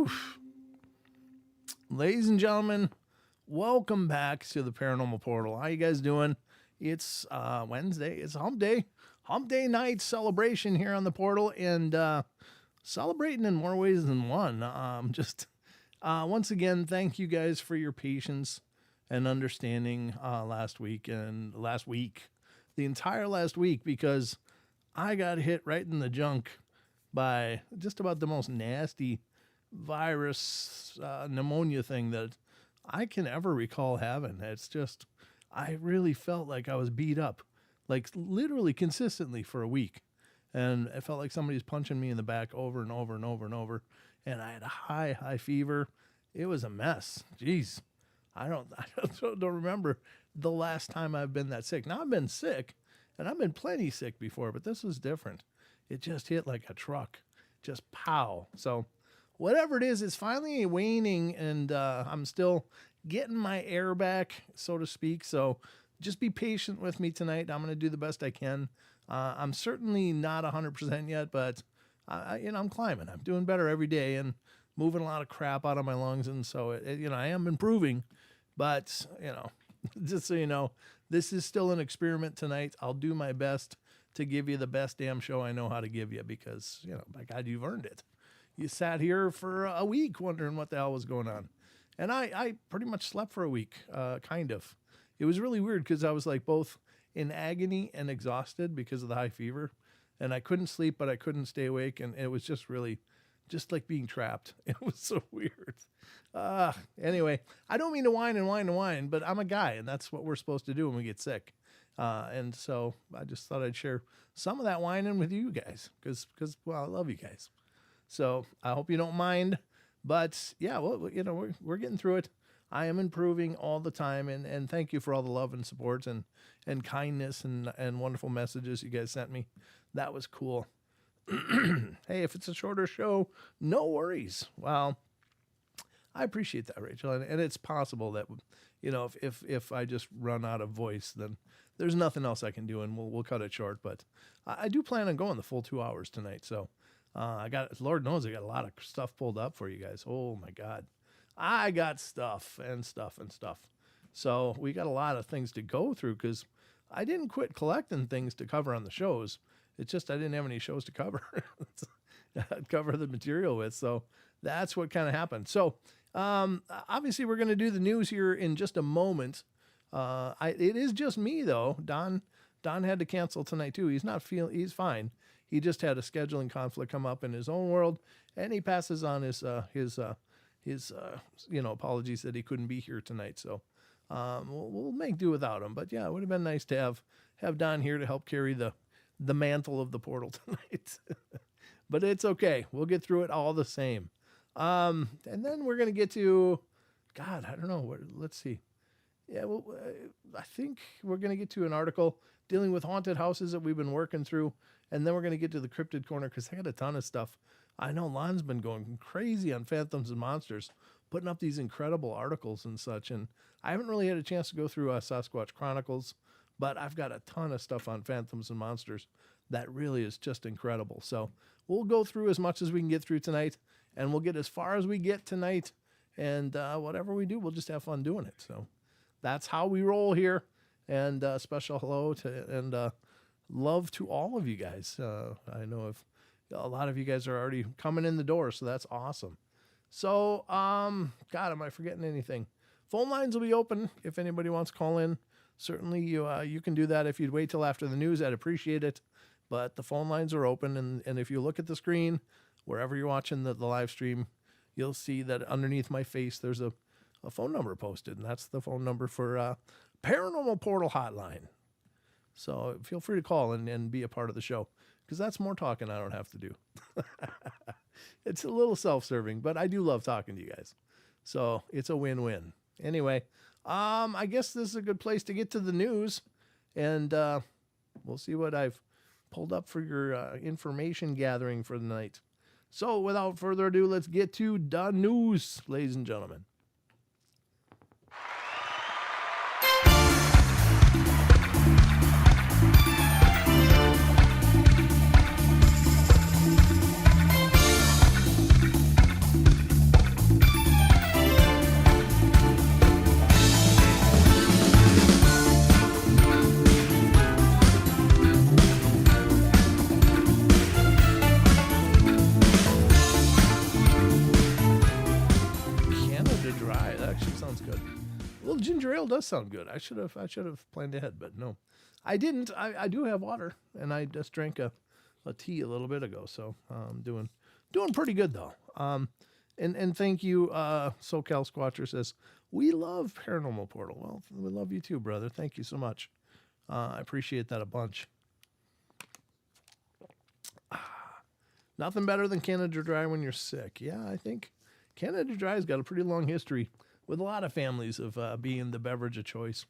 Oof. Ladies and gentlemen, welcome back to the Paranormal Portal. How you guys doing? It's Wednesday. It's Hump Day. Hump Day night celebration here on the Portal, and celebrating in more ways than one. Once again, thank you guys for your patience and understanding last week, the entire last week, because I got hit right in the junk by just about the most nasty virus pneumonia thing that I can ever recall having. It's just, I really felt like I was beat up, like literally consistently for a week. And it felt like somebody's punching me in the back over and over and over and over. And I had a high fever. It was a mess. Jeez. I don't remember the last time I've been that sick. Now I've been sick, and I've been plenty sick before, but this was different. It just hit like a truck, just pow. So whatever it is, it's finally waning, and I'm still getting my air back, so to speak. So just be patient with me tonight. I'm going to do the best I can. I'm certainly not 100% yet, but I'm climbing. I'm doing better every day and moving a lot of crap out of my lungs, and so I am improving. But just so you know, this is still an experiment tonight. I'll do my best to give you the best damn show I know how to give you, because by God, you've earned it. You sat here for a week wondering what the hell was going on, and I pretty much slept for a week, kind of. It was really weird because I was like both in agony and exhausted because of the high fever, and I couldn't sleep, but I couldn't stay awake, and it was just really just like being trapped. It was so weird. Anyway, I don't mean to whine, but I'm a guy, and that's what we're supposed to do when we get sick. And so I just thought I'd share some of that whining with you guys, because I love you guys. So I hope you don't mind. But yeah, well, we're getting through it. I am improving all the time, and thank you for all the love and support and kindness and wonderful messages you guys sent me. That was cool. Hey, if it's a shorter show, no worries. Well, I appreciate that, Rachel, and it's possible that if I just run out of voice, then there's nothing else I can do, and we'll cut it short. But I do plan on going the full 2 hours tonight, so Lord knows I got a lot of stuff pulled up for you guys. Oh my God, I got stuff. So we got a lot of things to go through, because I didn't quit collecting things to cover on the shows. It's just I didn't have any shows to cover, cover the material with. So that's what kind of happened. So obviously we're going to do the news here in just a moment. It is just me though. Don had to cancel tonight too. He's fine. He just had a scheduling conflict come up in his own world, and he passes on his apologies that he couldn't be here tonight. So we'll make do without him. But yeah, it would have been nice to have Don here to help carry the mantle of the portal tonight. But it's okay. We'll get through it all the same. And then we're going to get to, God, I don't know. Let's see. Yeah, well, I think we're going to get to an article dealing with haunted houses that we've been working through. And then we're going to get to the cryptid corner, because I got a ton of stuff. I know Lon's been going crazy on Phantoms and Monsters, putting up these incredible articles and such. And I haven't really had a chance to go through Sasquatch Chronicles, but I've got a ton of stuff on Phantoms and Monsters that really is just incredible. So we'll go through as much as we can get through tonight, and we'll get as far as we get tonight. And whatever we do, we'll just have fun doing it. So that's how we roll here. And special hello to and love to all of you guys. I know if a lot of you guys are already coming in the door, so that's awesome. So, God, am I forgetting anything? Phone lines will be open if anybody wants to call in. Certainly, you can do that. If you'd wait till after the news, I'd appreciate it. But the phone lines are open, and if you look at the screen, wherever you're watching the live stream, you'll see that underneath my face, there's a phone number posted, and that's the phone number for Paranormal Portal Hotline. So feel free to call and be a part of the show, because that's more talking I don't have to do. It's a little self-serving, but I do love talking to you guys. So it's a win-win. Anyway, I guess this is a good place to get to the news, and we'll see what I've pulled up for your information gathering for the night. So without further ado, let's get to the news, ladies and gentlemen. ginger ale does sound good. I should have planned ahead, but no, I didn't. I do have water, and I just drank a tea a little bit ago, so I'm doing pretty good though. And thank you, SoCal Squatcher says, we love Paranormal Portal. Well, we love you too, brother. Thank you so much. I appreciate that a bunch. Nothing better than Canada Dry when you're sick. Yeah, I think Canada Dry's got a pretty long history with a lot of families of being the beverage of choice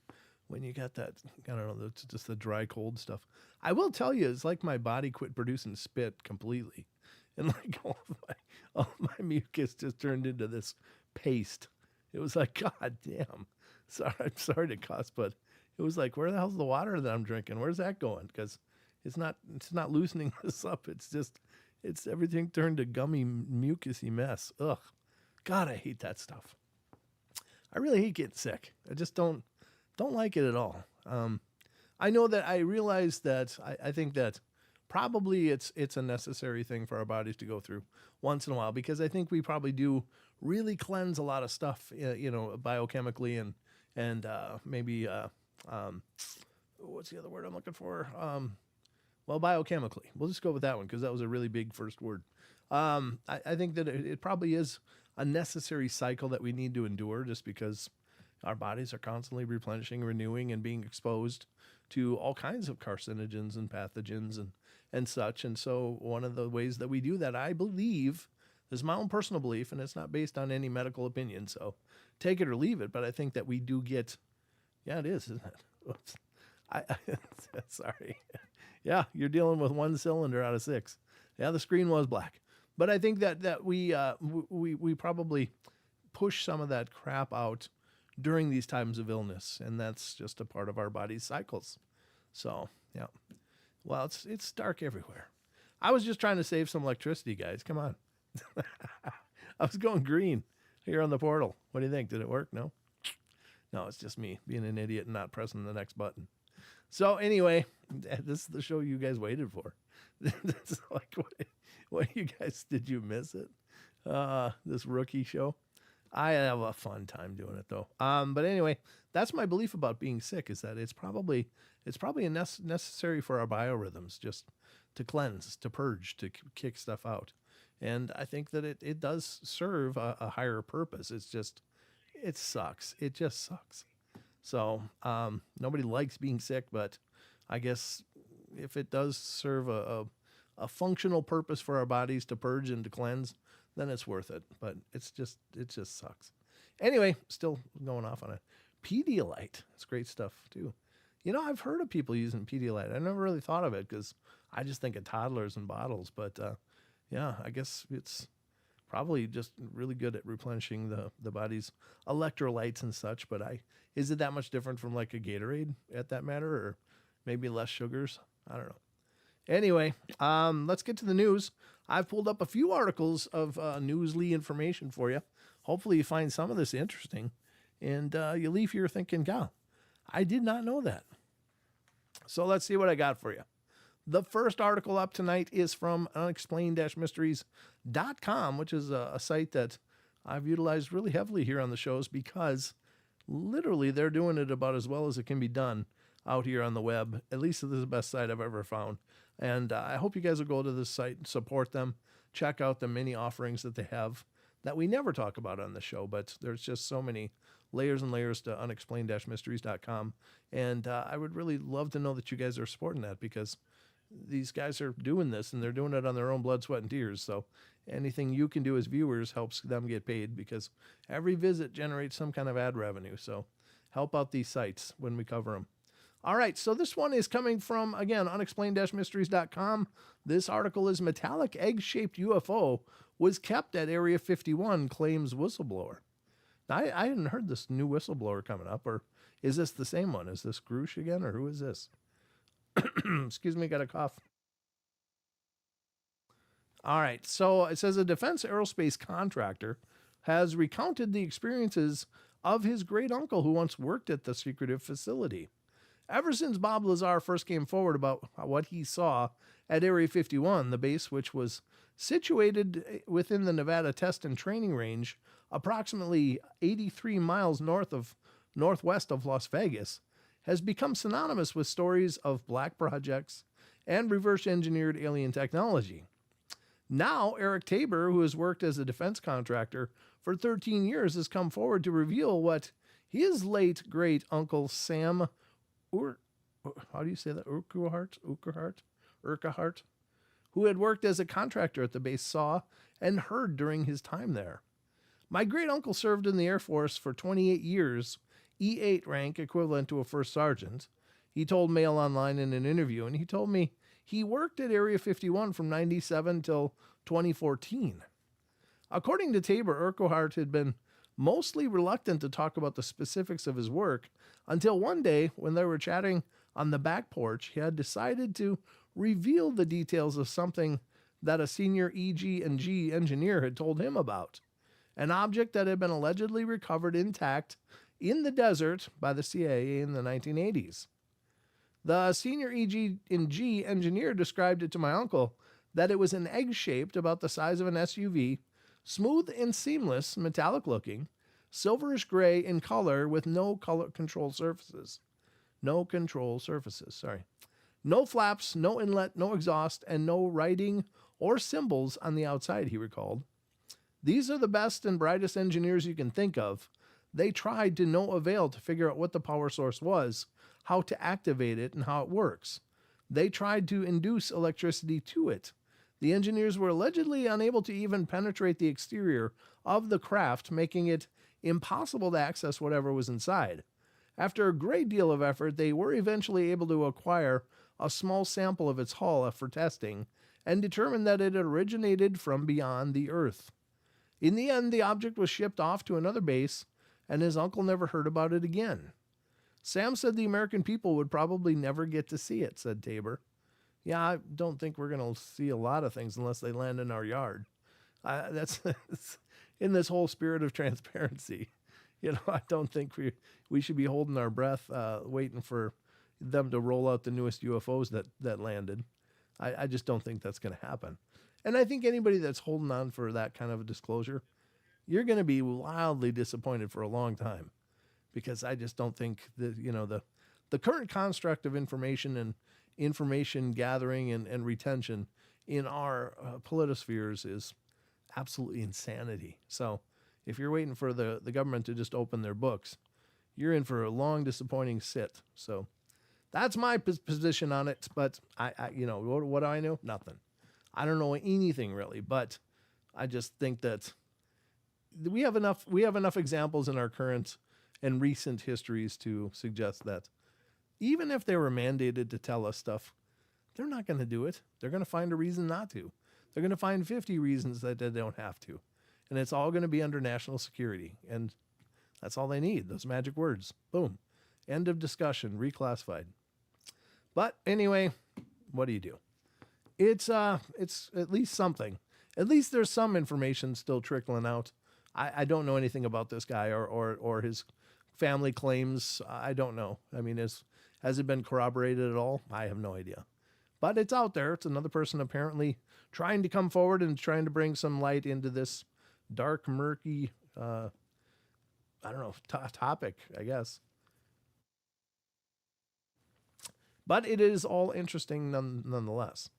when you got that, I don't know, just the dry, cold stuff. I will tell you, it's like my body quit producing spit completely. And like all my mucus just turned into this paste. It was like, God damn. I'm sorry to cuss, but it was like, where the hell's the water that I'm drinking? Where's that going? Because it's not loosening this up. It's everything turned to gummy, mucusy mess. Ugh. God, I hate that stuff. I really hate getting sick. I just don't like it at all. I know that I realize that I think that probably it's a necessary thing for our bodies to go through once in a while, because I think we probably do really cleanse a lot of stuff, biochemically and maybe what's the other word I'm looking for? Biochemically. We'll just go with that one because that was a really big first word. I think that it probably is a necessary cycle that we need to endure, just because our bodies are constantly replenishing, renewing, and being exposed to all kinds of carcinogens and pathogens and such. And so one of the ways that we do that, I believe, this is my own personal belief, and it's not based on any medical opinion, so take it or leave it, but I think that we do get, yeah, it is, isn't it? Oops. Sorry. Yeah, you're dealing with one cylinder out of 6. Yeah, the screen was black. But I think that we probably push some of that crap out during these times of illness, and that's just a part of our body's cycles. So, yeah. Well, it's dark everywhere. I was just trying to save some electricity, guys. Come on. I was going green here on the portal. What do you think? Did it work? No? No, it's just me being an idiot and not pressing the next button. So anyway, this is the show you guys waited for. This is like, what you guys, did you miss it? This rookie show. I have a fun time doing it though. But anyway, that's my belief about being sick, is that it's probably necessary for our biorhythms just to cleanse, to purge, to kick stuff out. And I think that it does serve a higher purpose. It sucks. It just sucks. So nobody likes being sick, but I guess if it does serve a functional purpose for our bodies to purge and to cleanse, then it's worth it. But it just sucks. Anyway, still going off on it. Pedialyte. It's great stuff too. I've heard of people using Pedialyte. I never really thought of it because I just think of toddlers and bottles. But yeah, I guess it's probably just really good at replenishing the body's electrolytes and such. But is it that much different from like a Gatorade at that matter, or maybe less sugars? I don't know. Anyway, let's get to the news. I've pulled up a few articles of newsly information for you. Hopefully you find some of this interesting, and you leave here thinking, God, I did not know that. So let's see what I got for you. The first article up tonight is from unexplained-mysteries.com, which is a site that I've utilized really heavily here on the shows because literally they're doing it about as well as it can be done out here on the web. At least this is the best site I've ever found. And I hope you guys will go to this site and support them. Check out the many offerings that they have that we never talk about on the show, but there's just so many layers and layers to unexplained-mysteries.com. And I would really love to know that you guys are supporting that, because these guys are doing this and they're doing it on their own blood, sweat, and tears. So anything you can do as viewers helps them get paid, because every visit generates some kind of ad revenue. So help out these sites when we cover them. All right, so this one is coming from, again, unexplained-mysteries.com. This article is metallic egg-shaped UFO was kept at Area 51, claims whistleblower. Now, I hadn't heard this new whistleblower coming up, or is this the same one? Is this Grush again, or who is this? Excuse me, got a cough. All right, so it says a defense aerospace contractor has recounted the experiences of his great uncle who once worked at the secretive facility. Ever since Bob Lazar first came forward about what he saw at Area 51, the base, which was situated within the Nevada Test and Training Range, approximately 83 miles north of northwest of Las Vegas, has become synonymous with stories of black projects and reverse engineered alien technology. Now, Eric Tabor, who has worked as a defense contractor for 13 years, has come forward to reveal what his late great uncle Sam how do you say that? Urquhart, who had worked as a contractor at the base, saw and heard during his time there. My great uncle served in the Air Force for 28 years, E8 rank equivalent to a first sergeant. He told Mail Online in an interview, and he told me he worked at Area 51 from 97 till 2014. According to Tabor, Urquhart had been mostly reluctant to talk about the specifics of his work until one day when they were chatting on the back porch, he had decided to reveal the details of something that a senior EG&G engineer had told him about, an object that had been allegedly recovered intact in the desert by the CIA in the 1980s. The senior EG&G engineer described it to my uncle that it was an egg-shaped, about the size of an SUV, smooth and seamless, metallic looking, silverish gray in color with no color control surfaces. No flaps, no inlet, no exhaust, and no writing or symbols on the outside, he recalled. These are the best and brightest engineers you can think of. They tried to no avail to figure out what the power source was, how to activate it, and how it works. They tried to induce electricity to it. The engineers were allegedly unable to even penetrate the exterior of the craft, making it impossible to access whatever was inside. After a great deal of effort, they were eventually able to acquire a small sample of its hull for testing and determined that it originated from beyond the Earth. In the end, the object was shipped off to another base, and his uncle never heard about it again. Sam said the American people would probably never get to see it, said Tabor. Yeah, I don't think we're going to see a lot of things unless they land in our yard. That's in this whole spirit of transparency. I don't think we should be holding our breath waiting for them to roll out the newest UFOs that landed. I just don't think that's going to happen. And I think anybody that's holding on for that kind of a disclosure, you're going to be wildly disappointed for a long time, because I just don't think that, the current construct of information and information gathering and retention in our politospheres is absolutely insanity. So if you're waiting for the government to just open their books, you're in for a long, disappointing sit. So that's my position on it. But what do I know? Nothing. I don't know anything really, but I just think that we have enough examples in our current and recent histories to suggest that even if they were mandated to tell us stuff, they're not going to do it. They're going to find a reason not to. They're going to find 50 reasons that they don't have to. And it's all going to be under national security. And that's all they need, those magic words. Boom. End of discussion, reclassified. But anyway, what do you do? It's at least something. At least there's some information still trickling out. I don't know anything about this guy or his family claims. I don't know. I mean, has it been corroborated at all? I have no idea. But it's out there. It's another person apparently trying to come forward and trying to bring some light into this dark, murky, topic, I guess. But it is all interesting nonetheless.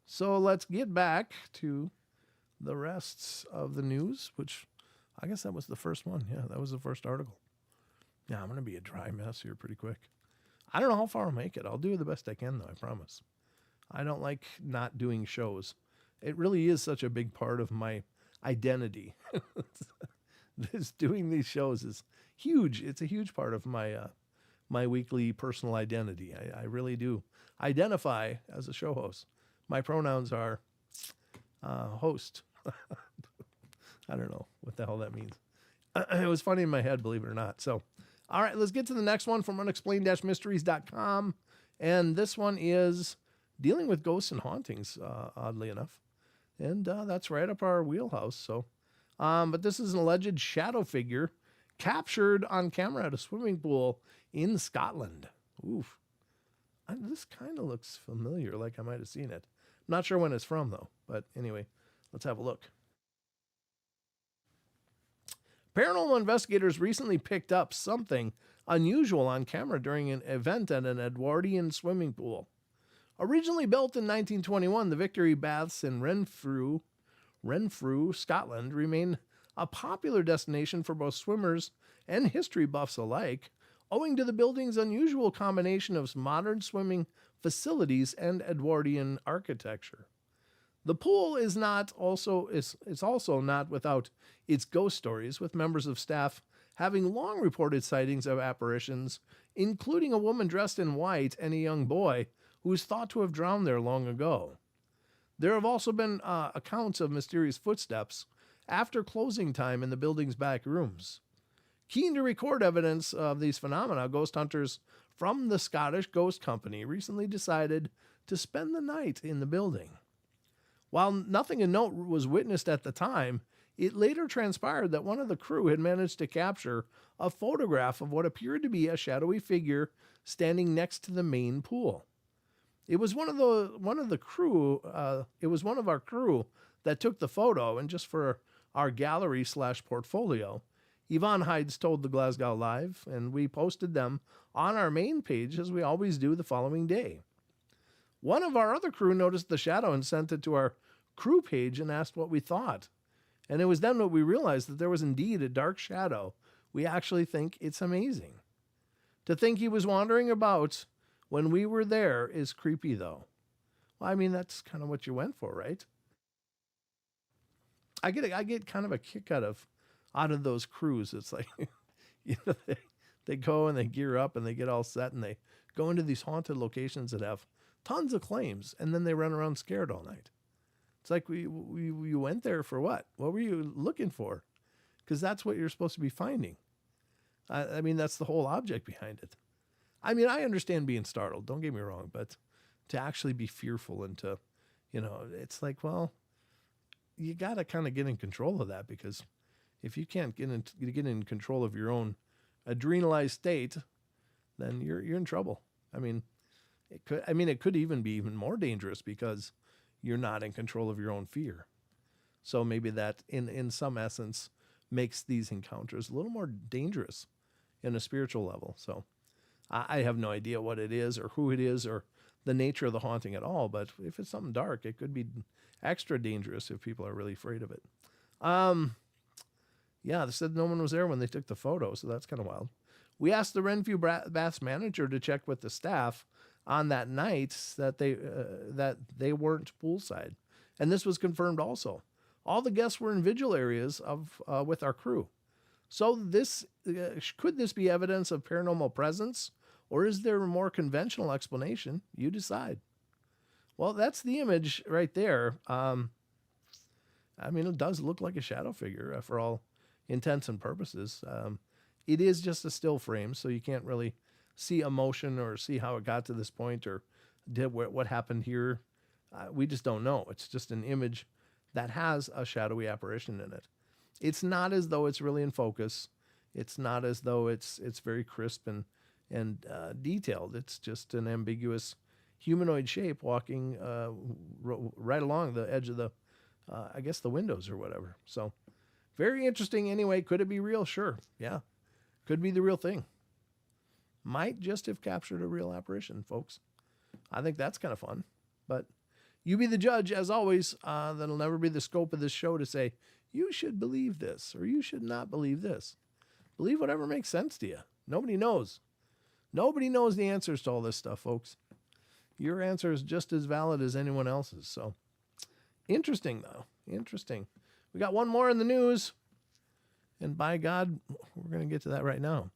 So let's get back to the rest of the news, which I guess that was the first one. Yeah, that was the first article. Yeah, I'm going to be a dry mess here pretty quick. I don't know how far I'll make it. I'll do the best I can, though, I promise. I don't like not doing shows. It really is such a big part of my identity. Doing these shows is huge. It's a huge part of my my weekly personal identity. I really do identify as a show host. My pronouns are host. I don't know what the hell that means. It was funny in my head, believe it or not. So, all right, let's get to the next one from unexplained-mysteries.com. And this one is dealing with ghosts and hauntings, oddly enough. And that's right up our wheelhouse. So, but this is an alleged shadow figure captured on camera at a swimming pool in Scotland. Oof. This kind of looks familiar, like I might have seen it. Not sure when it's from, though. But anyway, let's have a look. Paranormal investigators recently picked up something unusual on camera during an event at an Edwardian swimming pool. Originally built in 1921, the Victory Baths in Renfrew, Scotland, remain a popular destination for both swimmers and history buffs alike, owing to the building's unusual combination of modern swimming facilities and Edwardian architecture. The pool is also not without its ghost stories, with members of staff having long reported sightings of apparitions, including a woman dressed in white and a young boy who is thought to have drowned there long ago. There have also been accounts of mysterious footsteps after closing time in the building's back rooms. Keen to record evidence of these phenomena, ghost hunters from the Scottish Ghost Company recently decided to spend the night in the building. While nothing of note was witnessed at the time, it later transpired that one of the crew had managed to capture a photograph of what appeared to be a shadowy figure standing next to the main pool. It was one of our crew that took the photo, and just for our gallery/portfolio, Yvonne Hides told the Glasgow Live, and we posted them on our main page as we always do the following day. One of our other crew noticed the shadow and sent it to our crew page and asked what we thought. And it was then that we realized that there was indeed a dark shadow. We actually think it's amazing. To think he was wandering about when we were there is creepy, though. Well, I mean, that's kind of what you went for, right? I get kind of a kick out of those crews. It's like, they go and they gear up and they get all set and they go into these haunted locations that have tons of claims, and then they run around scared all night. It's like, we went there for what? What were you looking for? Because that's what you're supposed to be finding. I mean, that's the whole object behind it. I mean, I understand being startled, don't get me wrong, but to actually be fearful and to, it's like, well, you got to kind of get in control of that, because if you can't get in control of your own adrenalized state, then you're in trouble. I mean, it could even be even more dangerous because you're not in control of your own fear. So maybe that in some essence makes these encounters a little more dangerous in a spiritual level. So I have no idea what it is or who it is or the nature of the haunting at all. But if it's something dark, it could be extra dangerous if people are really afraid of it. Yeah, they said no one was there when they took the photo, so that's kind of wild. We asked the Renfrew Baths manager to check with the staff on that night that they weren't poolside, and this was confirmed also. All the guests were in vigil areas with our crew. So could this be evidence of paranormal presence, or is there a more conventional explanation? You decide. Well, that's the image right there. I mean, it does look like a shadow figure for all intents and purposes. It is just a still frame, so you can't really see emotion or see how it got to this point or what happened here. We just don't know. It's just an image that has a shadowy apparition in it. It's not as though it's really in focus. It's not as though it's very crisp and detailed. It's just an ambiguous humanoid shape walking right along the edge of the, I guess, the windows or whatever. So very interesting. Anyway, could it be real? Sure. Yeah. Could be the real thing. Might just have captured a real apparition, folks. I think that's kind of fun. But you be the judge, as always. That'll never be the scope of this show to say, you should believe this or you should not believe this. Believe whatever makes sense to you. Nobody knows. Nobody knows the answers to all this stuff, folks. Your answer is just as valid as anyone else's. So interesting, though. Interesting. We got one more in the news. And by God, we're going to get to that right now.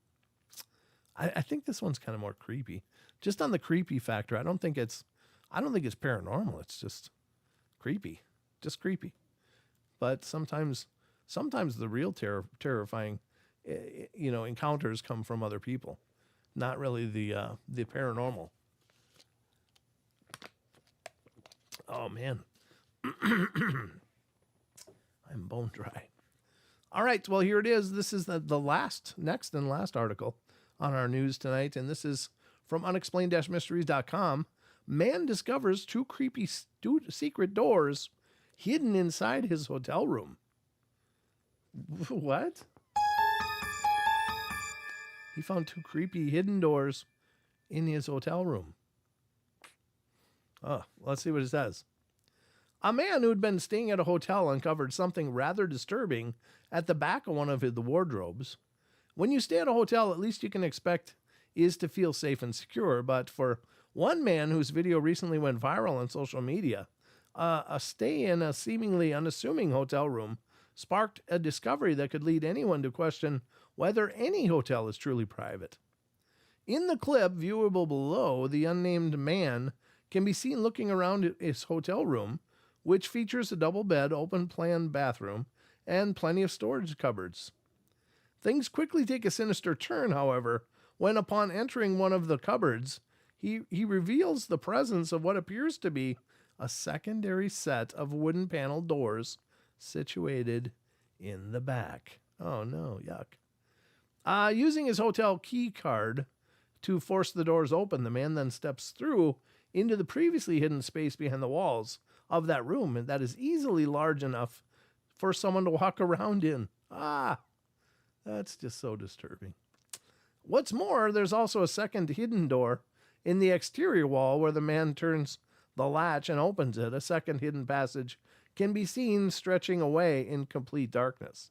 I think this one's kind of more creepy. Just on the creepy factor, I don't think it's paranormal. It's just creepy. Just creepy. But sometimes the real terrifying encounters come from other people, not really the paranormal. Oh man. I'm bone dry. All right, well, here it is. This is the next and last article on our news tonight, and this is from unexplained-mysteries.com. Man discovers two creepy secret doors hidden inside his hotel room. What? He found 2 creepy hidden doors in his hotel room. Oh, let's see what it says. A man who'd been staying at a hotel uncovered something rather disturbing at the back of one of the wardrobes. When you stay at a hotel, at least you can expect is to feel safe and secure. But for one man whose video recently went viral on social media, a stay in a seemingly unassuming hotel room sparked a discovery that could lead anyone to question whether any hotel is truly private. In the clip, viewable below, the unnamed man can be seen looking around his hotel room, which features a double bed, open-plan bathroom, and plenty of storage cupboards. Things quickly take a sinister turn, however, when upon entering one of the cupboards, he reveals the presence of what appears to be a secondary set of wooden panel doors situated in the back. Oh no, yuck. Using his hotel key card to force the doors open, the man then steps through into the previously hidden space behind the walls of that room, and that is easily large enough for someone to walk around in. That's just so disturbing. What's more, there's also a second hidden door in the exterior wall where the man turns the latch and opens it. A second hidden passage can be seen stretching away in complete darkness.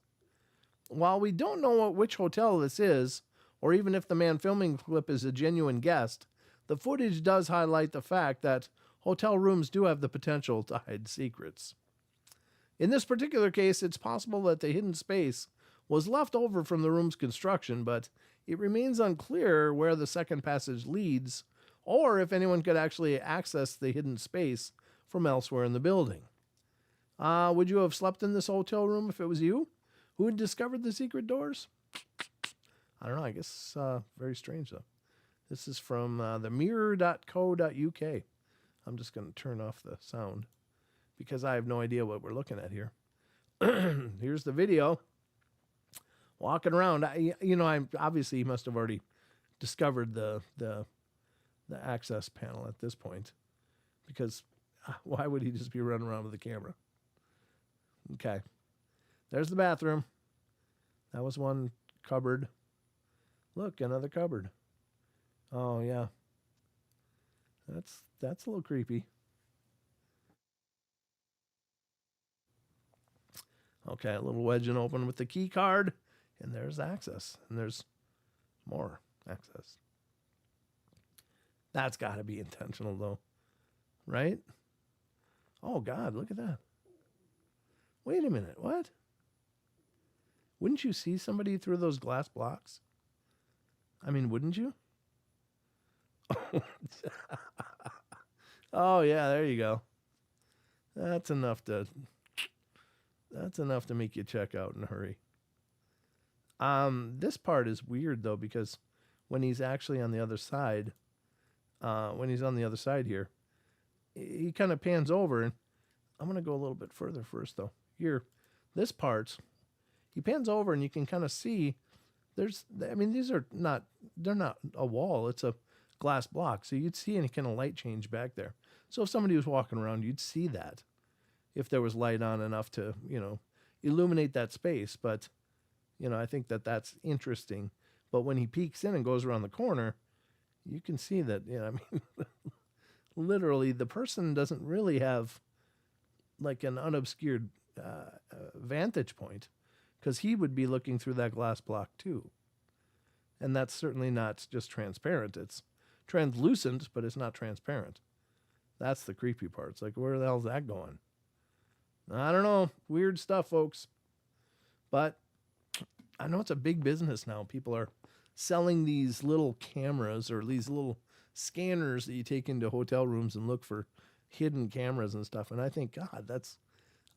While we don't know which hotel this is, or even if the man filming the clip is a genuine guest, the footage does highlight the fact that hotel rooms do have the potential to hide secrets. In this particular case, it's possible that the hidden space was left over from the room's construction, but it remains unclear where the second passage leads, or if anyone could actually access the hidden space from elsewhere in the building. Would you have slept in this hotel room if it was you who had discovered the secret doors? I don't know. I guess very strange, though. This is from themirror.co.uk. I'm just going to turn off the sound because I have no idea what we're looking at here. Here's the video. Walking around. I'm obviously he must have already discovered the access panel at this point, because why would he just be running around with the camera? Okay. There's the bathroom. That was one cupboard. Look, another cupboard. Oh, yeah. That's a little creepy. Okay, a little wedge and open with the key card, and there's access, and there's more access. That's got to be intentional, though, right? Oh, God, look at that. Wait a minute, what? Wouldn't you see somebody through those glass blocks? I mean, wouldn't you? Oh, yeah, there you go. That's enough to make you check out in a hurry. This part is weird, though, because when he's actually on the other side, here, he kind of pans over, and I'm going to go a little bit further first, though. Here, this part, he pans over, and you can kind of see they're not a wall. It's a glass block. So you'd see any kind of light change back there. So if somebody was walking around, you'd see that if there was light on enough to, illuminate that space. But, I think that's interesting. But when he peeks in and goes around the corner, you can see that, literally the person doesn't really have like an unobscured vantage point, because he would be looking through that glass block too. And that's certainly not just transparent. It's translucent, but it's not transparent. That's the creepy part. It's like, where the hell's that going? I don't know. Weird stuff, folks. But I know it's a big business now. People are selling these little cameras or these little scanners that you take into hotel rooms and look for hidden cameras and stuff. And I think, God,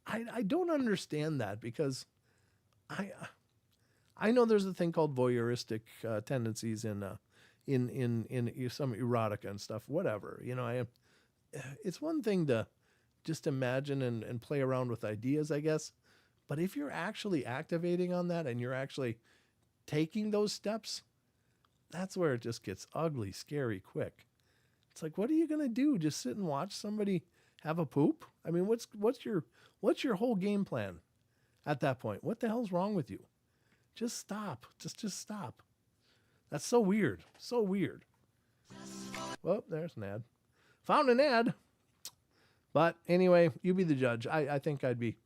I don't understand that, because I know there's a thing called voyeuristic tendencies in some erotica and stuff, whatever. It's one thing to just imagine and play around with ideas, I guess. But if you're actually activating on that and you're actually taking those steps, that's where it just gets ugly, scary, quick. It's like, what are you going to do? Just sit and watch somebody have a poop? I mean, what's your whole game plan at that point? What the hell's wrong with you? Just stop. Just stop. That's so weird. So weird. Well, there's an ad. Found an ad. But anyway, you be the judge. I think I'd be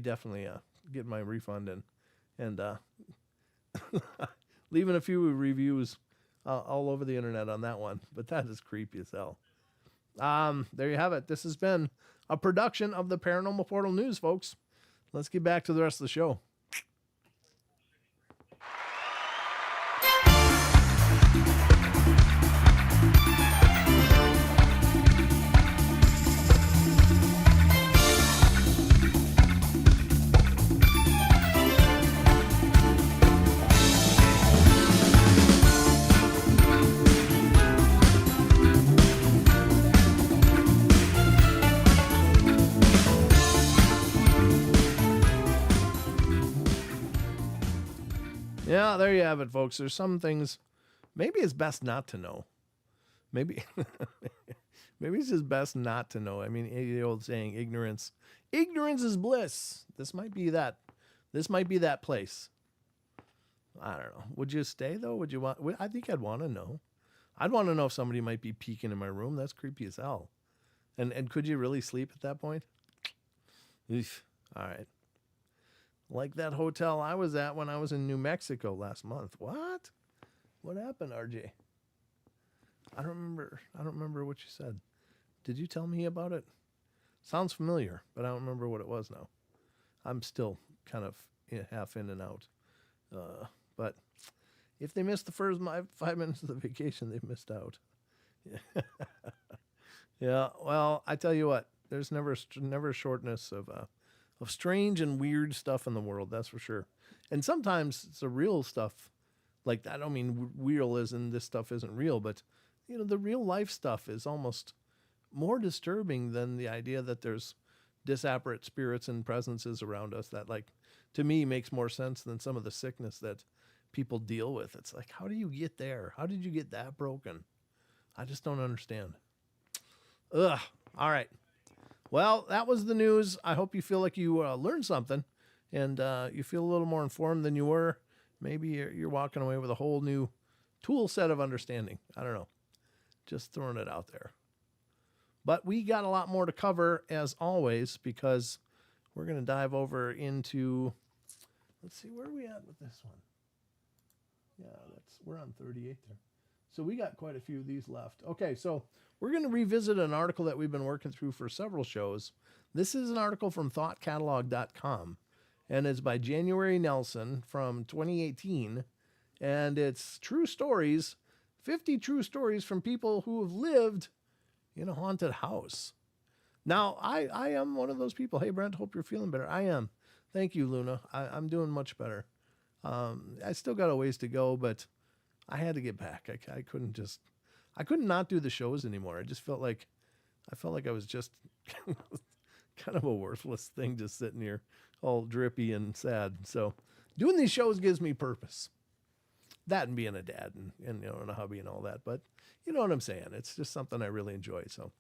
definitely getting my refund and leaving a few reviews all over the internet on that one. But that is creepy as hell. There you have it. This has been a production of the Paranormal Portal News, folks. Let's get back to the rest of the show. Yeah, there you have it, folks. There's some things maybe it's best not to know. Maybe maybe it's just best not to know. I mean, the old saying, ignorance is bliss. This might be that. This might be that place. I don't know. Would you stay though? Would you want? I think I'd want to know. I'd want to know if somebody might be peeking in my room. That's creepy as hell. And could you really sleep at that point? Eesh. All right. Like that hotel I was at when I was in New Mexico last month. What? What happened, RJ? I don't remember what you said. Did you tell me about it? Sounds familiar, but I don't remember what it was now. I'm still kind of half in and out. But if they missed the first 5 minutes of the vacation, they've missed out. Yeah. Well, I tell you what, there's never a shortness of strange and weird stuff in the world. That's for sure. And sometimes it's the real stuff. Like, I don't mean real as in this stuff isn't real, but the real life stuff is almost more disturbing than the idea that there's disapparate spirits and presences around us. That, like, to me makes more sense than some of the sickness that people deal with. It's like, how do you get there? How did you get that broken? I just don't understand. Ugh. All right. Well, that was the news. I hope you feel like you learned something and you feel a little more informed than you were. Maybe you're walking away with a whole new tool set of understanding. I don't know. Just throwing it out there. But we got a lot more to cover, as always, because we're going to dive over into, let's see, where are we at with this one? Yeah, we're on 38 there. So we got quite a few of these left. Okay, so we're going to revisit an article that we've been working through for several shows. This is an article from thoughtcatalog.com, and it's by January Nelson from 2018, and it's true stories, 50 true stories from people who have lived in a haunted house. Now, I am one of those people. Hey, Brent, hope you're feeling better. I am. Thank you, Luna. I'm doing much better. I still got a ways to go, but I had to get back. I couldn't not do the shows anymore. I just felt like I was just kind of a worthless thing, just sitting here all drippy and sad. So doing these shows gives me purpose. That and being a dad and and a hubby and all that. But you know what I'm saying? It's just something I really enjoy. So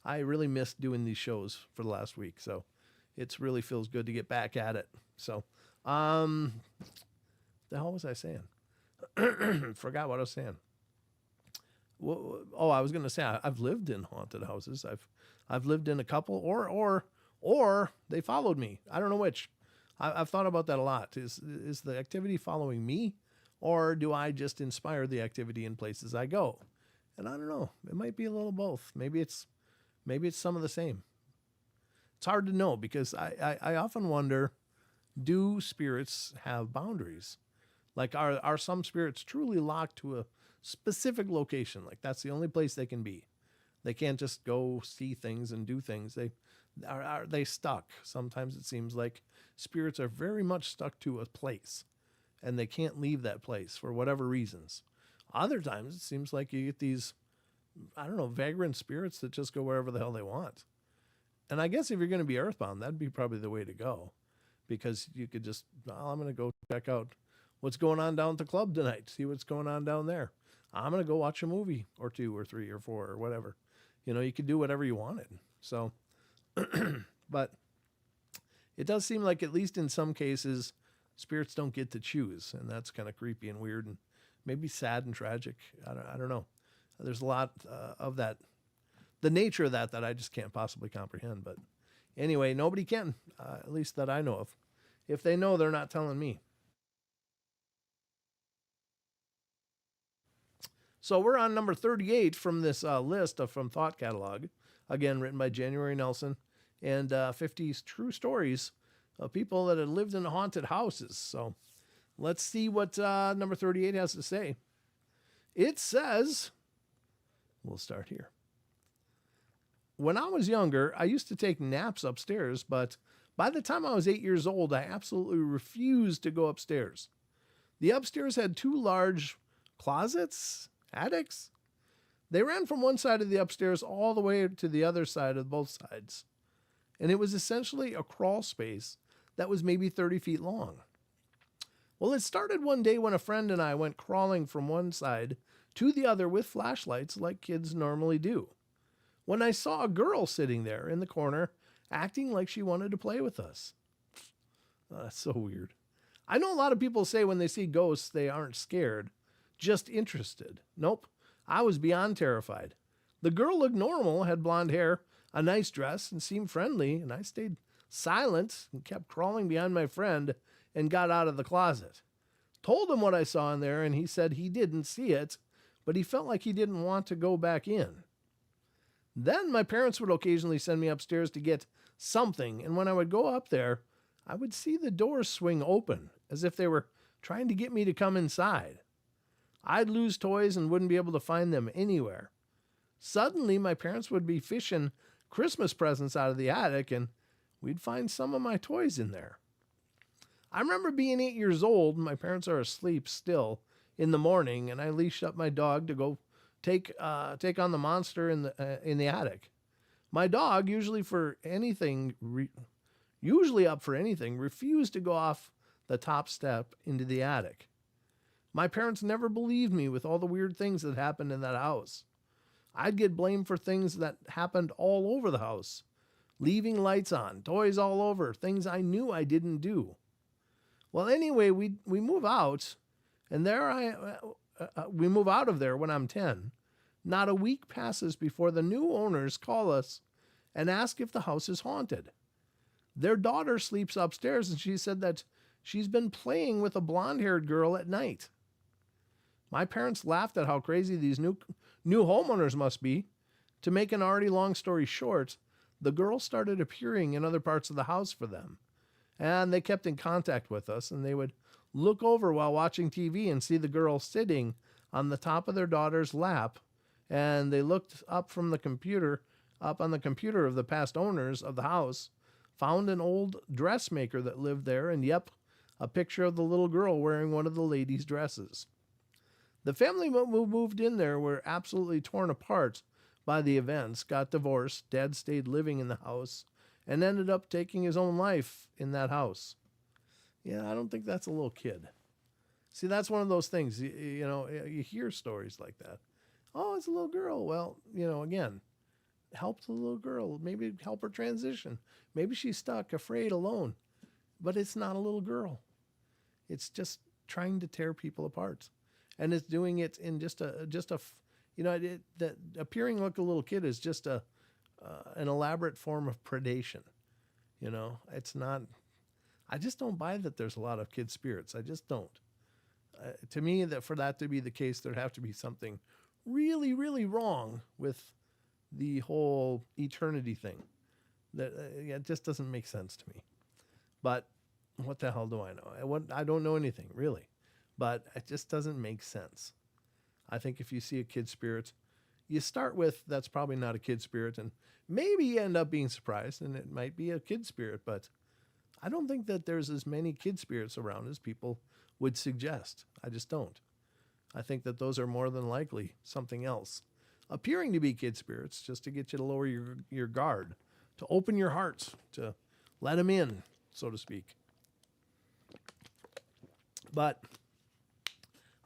I really missed doing these shows for the last week. So it really feels good to get back at it. So, the hell was I saying? Forgot what I was saying. I was going to say I've lived in haunted houses. I've lived in a couple, or they followed me. I don't know which. I've thought about that a lot. Is the activity following me, or do I just inspire the activity in places I go? And I don't know. It might be a little both. Maybe it's some of the same. It's hard to know because I often wonder, do spirits have boundaries? Like, are some spirits truly locked to a specific location? Like, that's the only place they can be. They can't just go see things and do things. Are they stuck? Sometimes it seems like spirits are very much stuck to a place, and they can't leave that place for whatever reasons. Other times it seems like you get these, I don't know, vagrant spirits that just go wherever the hell they want. And I guess if you're going to be earthbound, that'd be probably the way to go, because you could just, I'm going to go check out what's going on down at the club tonight, see what's going on down there. I'm going to go watch a movie or 2 or 3 or 4 or whatever. You could do whatever you wanted. So, but it does seem like, at least in some cases, spirits don't get to choose. And that's kind of creepy and weird and maybe sad and tragic. I don't know. There's a lot of that, the nature of that I just can't possibly comprehend. But anyway, nobody can, at least that I know of. If they know, they're not telling me. So we're on number 38 from this list from Thought Catalog, again written by January Nelson, and 50 true stories of people that had lived in haunted houses. So let's see what number 38 has to say. It says, we'll start here. When I was younger, I used to take naps upstairs, but by the time I was 8 years old, I absolutely refused to go upstairs. The upstairs had two large closets, attics. They ran from one side of the upstairs all the way to the other side of both sides. And it was essentially a crawl space that was maybe 30 feet long. Well, it started one day when a friend and I went crawling from one side to the other with flashlights like kids normally do, when I saw a girl sitting there in the corner acting like she wanted to play with us. Oh, that's so weird. I know a lot of people say when they see ghosts, they aren't scared, just interested. Nope, I was beyond terrified. The girl looked normal, had blonde hair, a nice dress, and seemed friendly, and I stayed silent and kept crawling behind my friend and got out of the closet. Told him what I saw in there, and he said he didn't see it, but he felt like he didn't want to go back in. Then my parents would occasionally send me upstairs to get something, and when I would go up there, I would see the doors swing open, as if they were trying to get me to come inside. I'd lose toys and wouldn't be able to find them anywhere. Suddenly, my parents would be fishing Christmas presents out of the attic, and we'd find some of my toys in there. I remember being 8 years old, and my parents are asleep still in the morning, and I leashed up my dog to go take on the monster in the attic. My dog, usually up for anything, refused to go off the top step into the attic. My parents never believed me with all the weird things that happened in that house. I'd get blamed for things that happened all over the house. Leaving lights on, toys all over, things I knew I didn't do. Well, anyway, we move out, and we move out of there when I'm 10. Not a week passes before the new owners call us and ask if the house is haunted. Their daughter sleeps upstairs, and she said that she's been playing with a blonde-haired girl at night. My parents laughed at how crazy these new homeowners must be. To make an already long story short, the girl started appearing in other parts of the house for them. And they kept in contact with us, and they would look over while watching TV and see the girl sitting on the top of their daughter's lap. And they looked up on the computer of the past owners of the house, found an old dressmaker that lived there, and yep, a picture of the little girl wearing one of the ladies' dresses. The family who moved in there were absolutely torn apart by the events, got divorced, Dad stayed living in the house, and ended up taking his own life in that house. Yeah, I don't think that's a little kid. See, that's one of those things, you hear stories like that. Oh, it's a little girl. Well, again, help the little girl. Maybe help her transition. Maybe she's stuck, afraid, alone. But it's not a little girl. It's just trying to tear people apart. And it's doing it in appearing like a little kid is just an elaborate form of predation. It's not, I just don't buy that there's a lot of kid spirits. I just don't. To me, that for that to be the case, there'd have to be something really, really wrong with the whole eternity thing. That it just doesn't make sense to me. But what the hell do I know? I don't know anything, really. But it just doesn't make sense. I think if you see a kid spirit, you start with, that's probably not a kid spirit, and maybe you end up being surprised, and it might be a kid spirit, but I don't think that there's as many kid spirits around as people would suggest. I just don't. I think that those are more than likely something else, appearing to be kid spirits, just to get you to lower your guard, to open your heart, to let them in, so to speak. But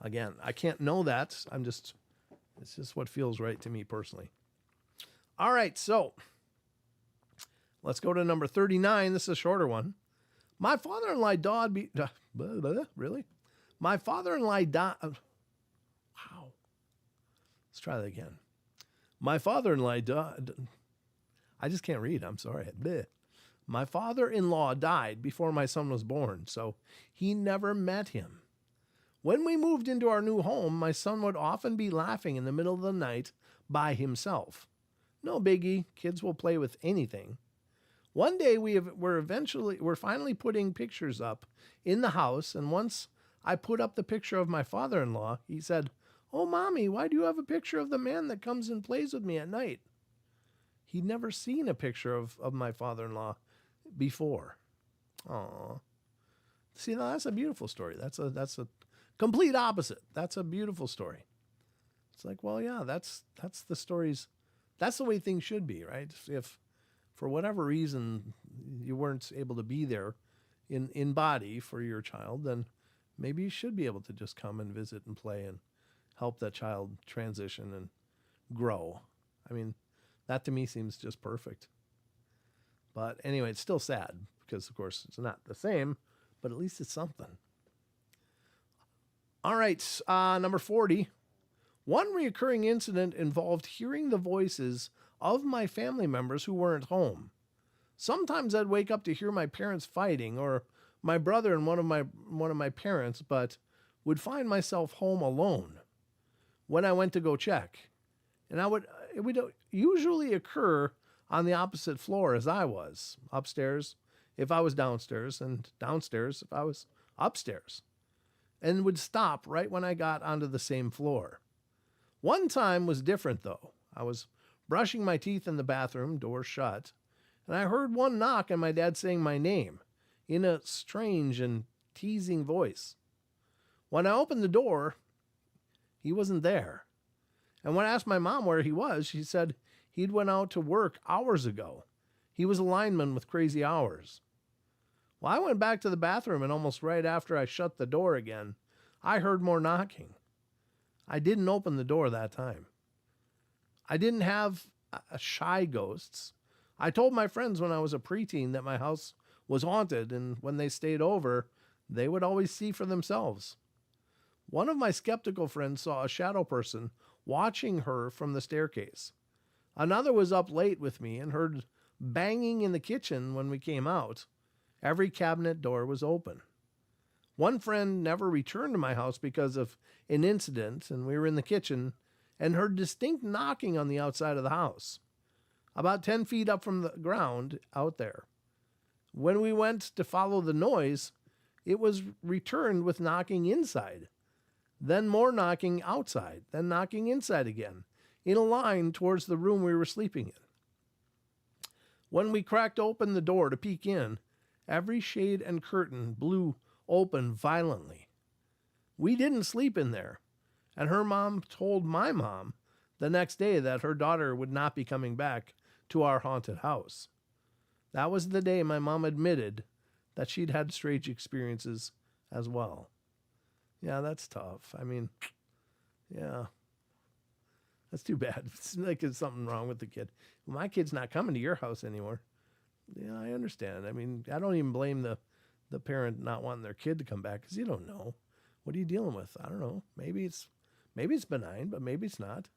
again, I can't know that. It's just what feels right to me personally. All right, so let's go to number 39. This is a shorter one. My father-in-law died. Really? My father-in-law died. Let's try that again. My father-in-law died. I just can't read. I'm sorry. Bleh. My father-in-law died before my son was born, so he never met him. When we moved into our new home, my son would often be laughing in the middle of the night by himself. No biggie. Kids will play with anything. One day we're finally putting pictures up in the house, and once I put up the picture of my father-in-law, he said, "Oh, Mommy, why do you have a picture of the man that comes and plays with me at night?" He'd never seen a picture of my father-in-law before. Aw. See, now that's a beautiful story. That's a complete opposite. That's a beautiful story. It's like, well, yeah, that's the stories. That's the way things should be, right? If for whatever reason you weren't able to be there in body for your child, then maybe you should be able to just come and visit and play and help that child transition and grow. I mean, that to me seems just perfect. But anyway, it's still sad because, of course, it's not the same, but at least it's something. All right, number 40. One recurring incident involved hearing the voices of my family members who weren't home. Sometimes I'd wake up to hear my parents fighting, or my brother and one of my parents, but would find myself home alone when I went to go check. And it would usually occur on the opposite floor as I was, upstairs if I was downstairs, and downstairs if I was upstairs, and would stop right when I got onto the same floor. One time was different, though. I was brushing my teeth in the bathroom, door shut, and I heard one knock and my dad saying my name in a strange and teasing voice. When I opened the door, he wasn't there. And when I asked my mom where he was, she said he'd went out to work hours ago. He was a lineman with crazy hours. Well, I went back to the bathroom, and almost right after I shut the door again, I heard more knocking. I didn't open the door that time. I didn't have shy ghosts. I told my friends when I was a preteen that my house was haunted, and when they stayed over, they would always see for themselves. One of my skeptical friends saw a shadow person watching her from the staircase. Another was up late with me and heard banging in the kitchen when we came out. Every cabinet door was open. One friend never returned to my house because of an incident, and we were in the kitchen and heard distinct knocking on the outside of the house, about 10 feet up from the ground out there. When we went to follow the noise, it was returned with knocking inside, then more knocking outside, then knocking inside again, in a line towards the room we were sleeping in. When we cracked open the door to peek in, every shade and curtain blew open violently. We didn't sleep in there, and her mom told my mom the next day that her daughter would not be coming back to our haunted house. That was the day my mom admitted that she'd had strange experiences as well. Yeah, that's tough. I mean, yeah, that's too bad. It's like there's something wrong with the kid. Well, my kid's not coming to your house anymore. Yeah, I understand. I mean, I don't even blame the parent not wanting their kid to come back, because you don't know. What are you dealing with? I don't know. Maybe it's benign, but maybe it's not.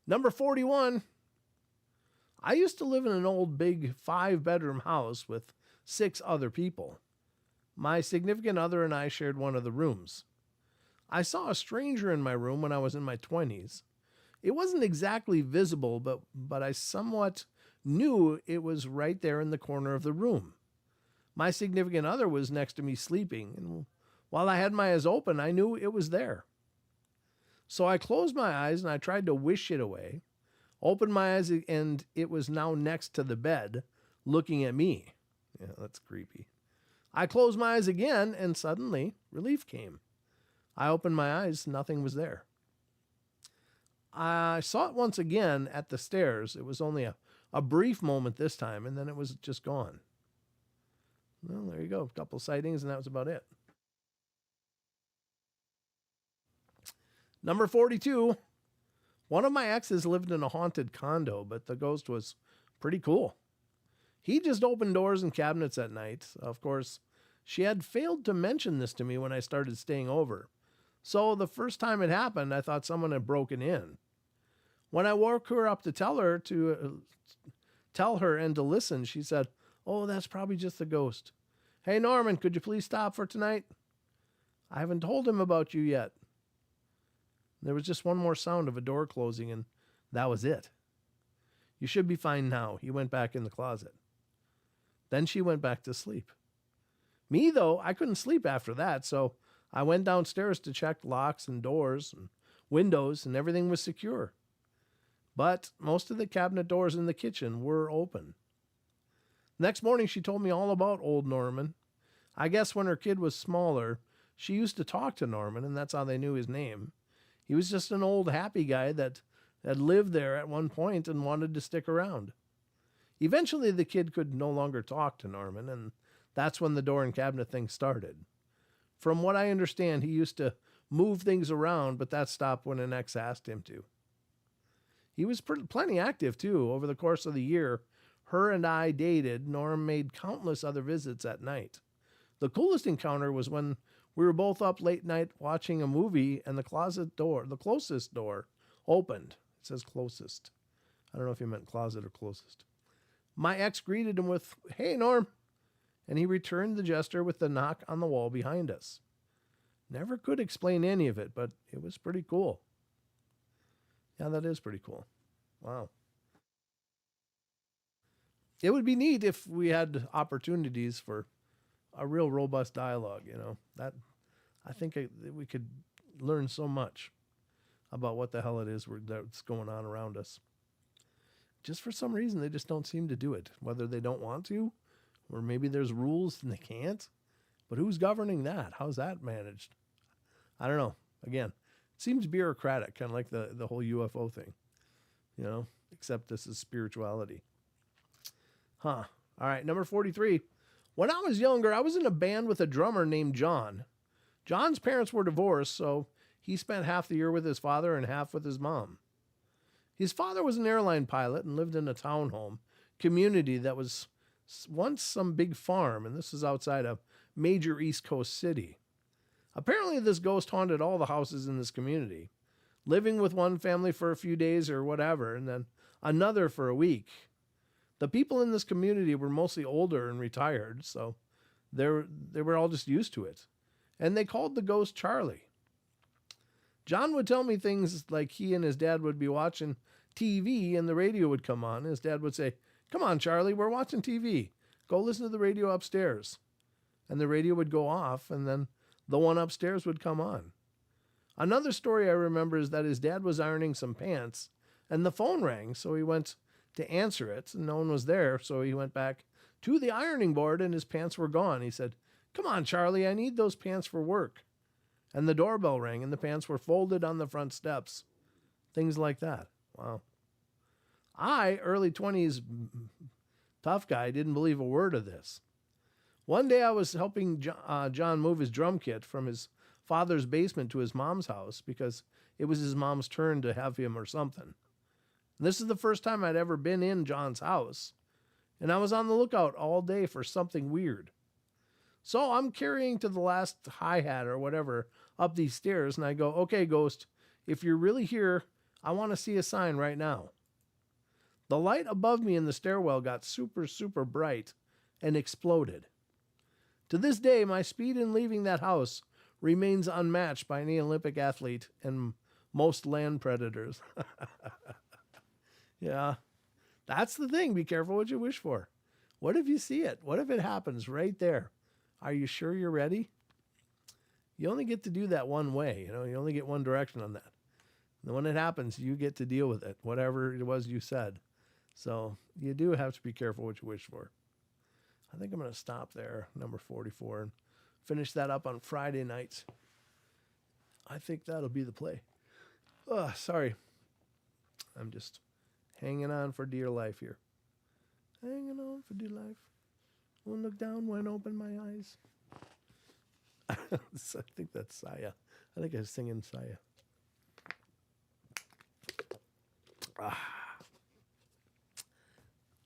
Number 41. I used to live in an old big 5-bedroom house with 6 other people. My significant other and I shared one of the rooms. I saw a stranger in my room when I was in my 20s. It wasn't exactly visible, but I somewhat knew it was right there in the corner of the room. My significant other was next to me sleeping, and while I had my eyes open, I knew it was there. So I closed my eyes and I tried to wish it away, opened my eyes, and it was now next to the bed, looking at me. Yeah, that's creepy. I closed my eyes again, and suddenly relief came. I opened my eyes, nothing was there. I saw it once again at the stairs. It was only a brief moment this time, and then it was just gone. Well, there you go. A couple sightings, and that was about it. Number 42. One of my exes lived in a haunted condo, but the ghost was pretty cool. He just opened doors and cabinets at night. Of course, she had failed to mention this to me when I started staying over, So the first time it happened, I thought someone had broken in. When I woke her up to tell her and to listen, she said, "Oh, that's probably just a ghost. Hey, Norman, could you please stop for tonight? I haven't told him about you yet." There was just one more sound of a door closing, and that was it. "You should be fine now." He went back in the closet. Then she went back to sleep. Me, though, I couldn't sleep after that, so I went downstairs to check locks and doors and windows, and everything was secure. But most of the cabinet doors in the kitchen were open. Next morning, she told me all about old Norman. I guess when her kid was smaller, she used to talk to Norman, and that's how they knew his name. He was just an old happy guy that had lived there at one point and wanted to stick around. Eventually, the kid could no longer talk to Norman, and that's when the door and cabinet thing started. From what I understand, he used to move things around, but that stopped when an ex asked him to. He was plenty active, too. Over the course of the year her and I dated, Norm made countless other visits at night. The coolest encounter was when we were both up late night watching a movie and the closest door, opened. It says closest. I don't know if he meant closet or closest. My ex greeted him with, "Hey, Norm," and he returned the gesture with the knock on the wall behind us. Never could explain any of it, but it was pretty cool. Yeah, that is pretty cool. Wow. It would be neat if we had opportunities for a real robust dialogue, That I think we could learn so much about what the hell it is that's going on around us. Just for some reason, they just don't seem to do it. Whether they don't want to, or maybe there's rules and they can't. But who's governing that? How's that managed? I don't know. Again, it seems bureaucratic, kind of like the whole UFO thing, except this is spirituality. All right, number 43. When I was younger, I was in a band with a drummer named John. John's parents were divorced, so he spent half the year with his father and half with his mom. His father was an airline pilot and lived in a townhome community that was once some big farm, and this is outside a major East Coast city. Apparently, this ghost haunted all the houses in this community, living with one family for a few days or whatever, and then another for a week. The people in this community were mostly older and retired, so they were all just used to it. And they called the ghost Charlie. John would tell me things like he and his dad would be watching TV and the radio would come on. His dad would say, "Come on, Charlie, we're watching TV. Go listen to the radio upstairs." And the radio would go off, and then the one upstairs would come on. Another story I remember is that his dad was ironing some pants, and the phone rang, so he went to answer it, and no one was there, so he went back to the ironing board, and his pants were gone. He said, "Come on, Charlie, I need those pants for work." And the doorbell rang, and the pants were folded on the front steps. Things like that. Wow. I, early 20s tough guy, didn't believe a word of this. One day I was helping John move his drum kit from his father's basement to his mom's house because it was his mom's turn to have him or something. And this is the first time I'd ever been in John's house, and I was on the lookout all day for something weird. So I'm carrying to the last hi-hat or whatever up these stairs, and I go, "Okay, ghost, if you're really here, I want to see a sign right now." The light above me in the stairwell got super, super bright and exploded. To this day, my speed in leaving that house remains unmatched by any Olympic athlete and most land predators. Yeah, that's the thing. Be careful what you wish for. What if you see it? What if it happens right there? Are you sure you're ready? You only get to do that one way. You only get one direction on that. And when it happens, you get to deal with it, whatever it was you said. So you do have to be careful what you wish for. I think I'm going to stop there, number 44, and finish that up on Friday nights. I think that'll be the play. Oh, sorry. I'm just hanging on for dear life here. Hanging on for dear life. Won't look down when I open my eyes. I think that's Saya. I think I was singing Saya.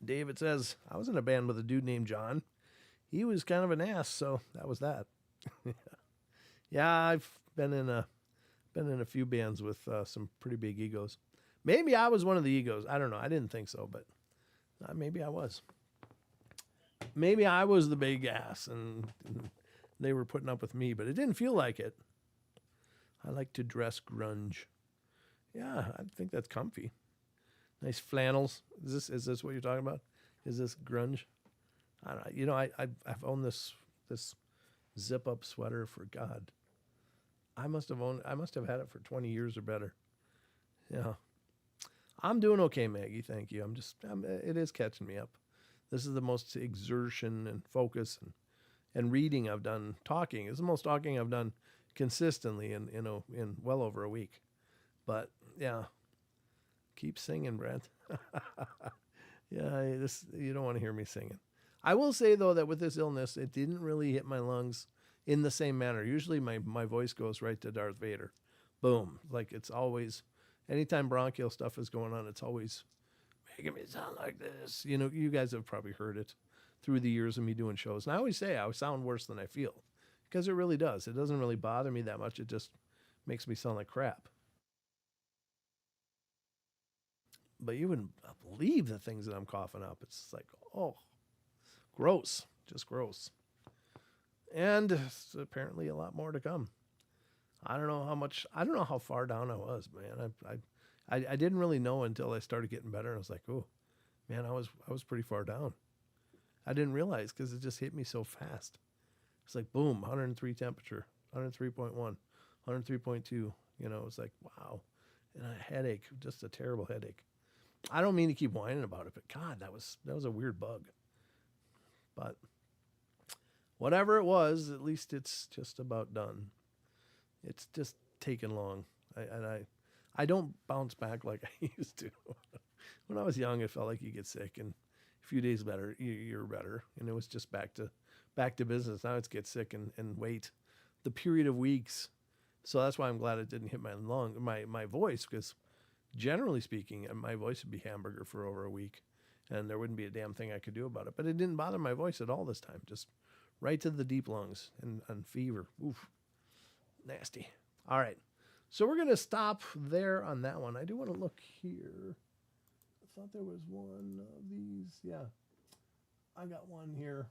David says, I was in a band with a dude named John. He was kind of an ass, so that was that. Yeah, I've been in a Been in a few bands with some pretty big egos. Maybe I was one of the egos. I don't know. I didn't think so, but maybe I was. Maybe I was the big ass and they were putting up with me, but it didn't feel like it. I like to dress grunge. Yeah, I think that's comfy. Nice flannels. Is this what you're talking about? Is this grunge? I don't know. You know, I've owned this zip up sweater for God. I must have had it for 20 years or better. Yeah. I'm doing okay, Maggie. Thank you. It is catching me up. This is the most exertion and focus and reading I've done. Talking is the most talking I've done consistently in well over a week. But yeah, keep singing, Brent. Yeah, you don't want to hear me singing. I will say though that with this illness, it didn't really hit my lungs in the same manner. Usually my voice goes right to Darth Vader. Boom. Like it's always, anytime bronchial stuff is going on, it's always making me sound like this. You know, you guys have probably heard it through the years of me doing shows. And I always say I sound worse than I feel because it really does. It doesn't really bother me that much. It just makes me sound like crap. But you wouldn't believe the things that I'm coughing up. It's like, oh, gross. Just gross. And apparently a lot more to come. I don't know how far down I was, man. I didn't really know until I started getting better. I was like, oh, man, I was pretty far down. I didn't realize because it just hit me so fast. It's like, boom, 103 temperature, 103.1, 103.2. You know, it's like, wow. And a headache, just a terrible headache. I don't mean to keep whining about it, but God, that was a weird bug. But whatever it was, at least it's just about done. It's just taken long. I don't bounce back like I used to. When I was young, it felt like you get sick and a few days better, you're better. And it was just back to business. Now it's get sick and wait the period of weeks. So that's why I'm glad it didn't hit my voice, because generally speaking, my voice would be hamburger for over a week and there wouldn't be a damn thing I could do about it. But it didn't bother my voice at all this time. Just right to the deep lungs and fever. Oof. Nasty. All right. So we're going to stop there on that one. I do want to look here. I thought there was one of these. Yeah. I got one here.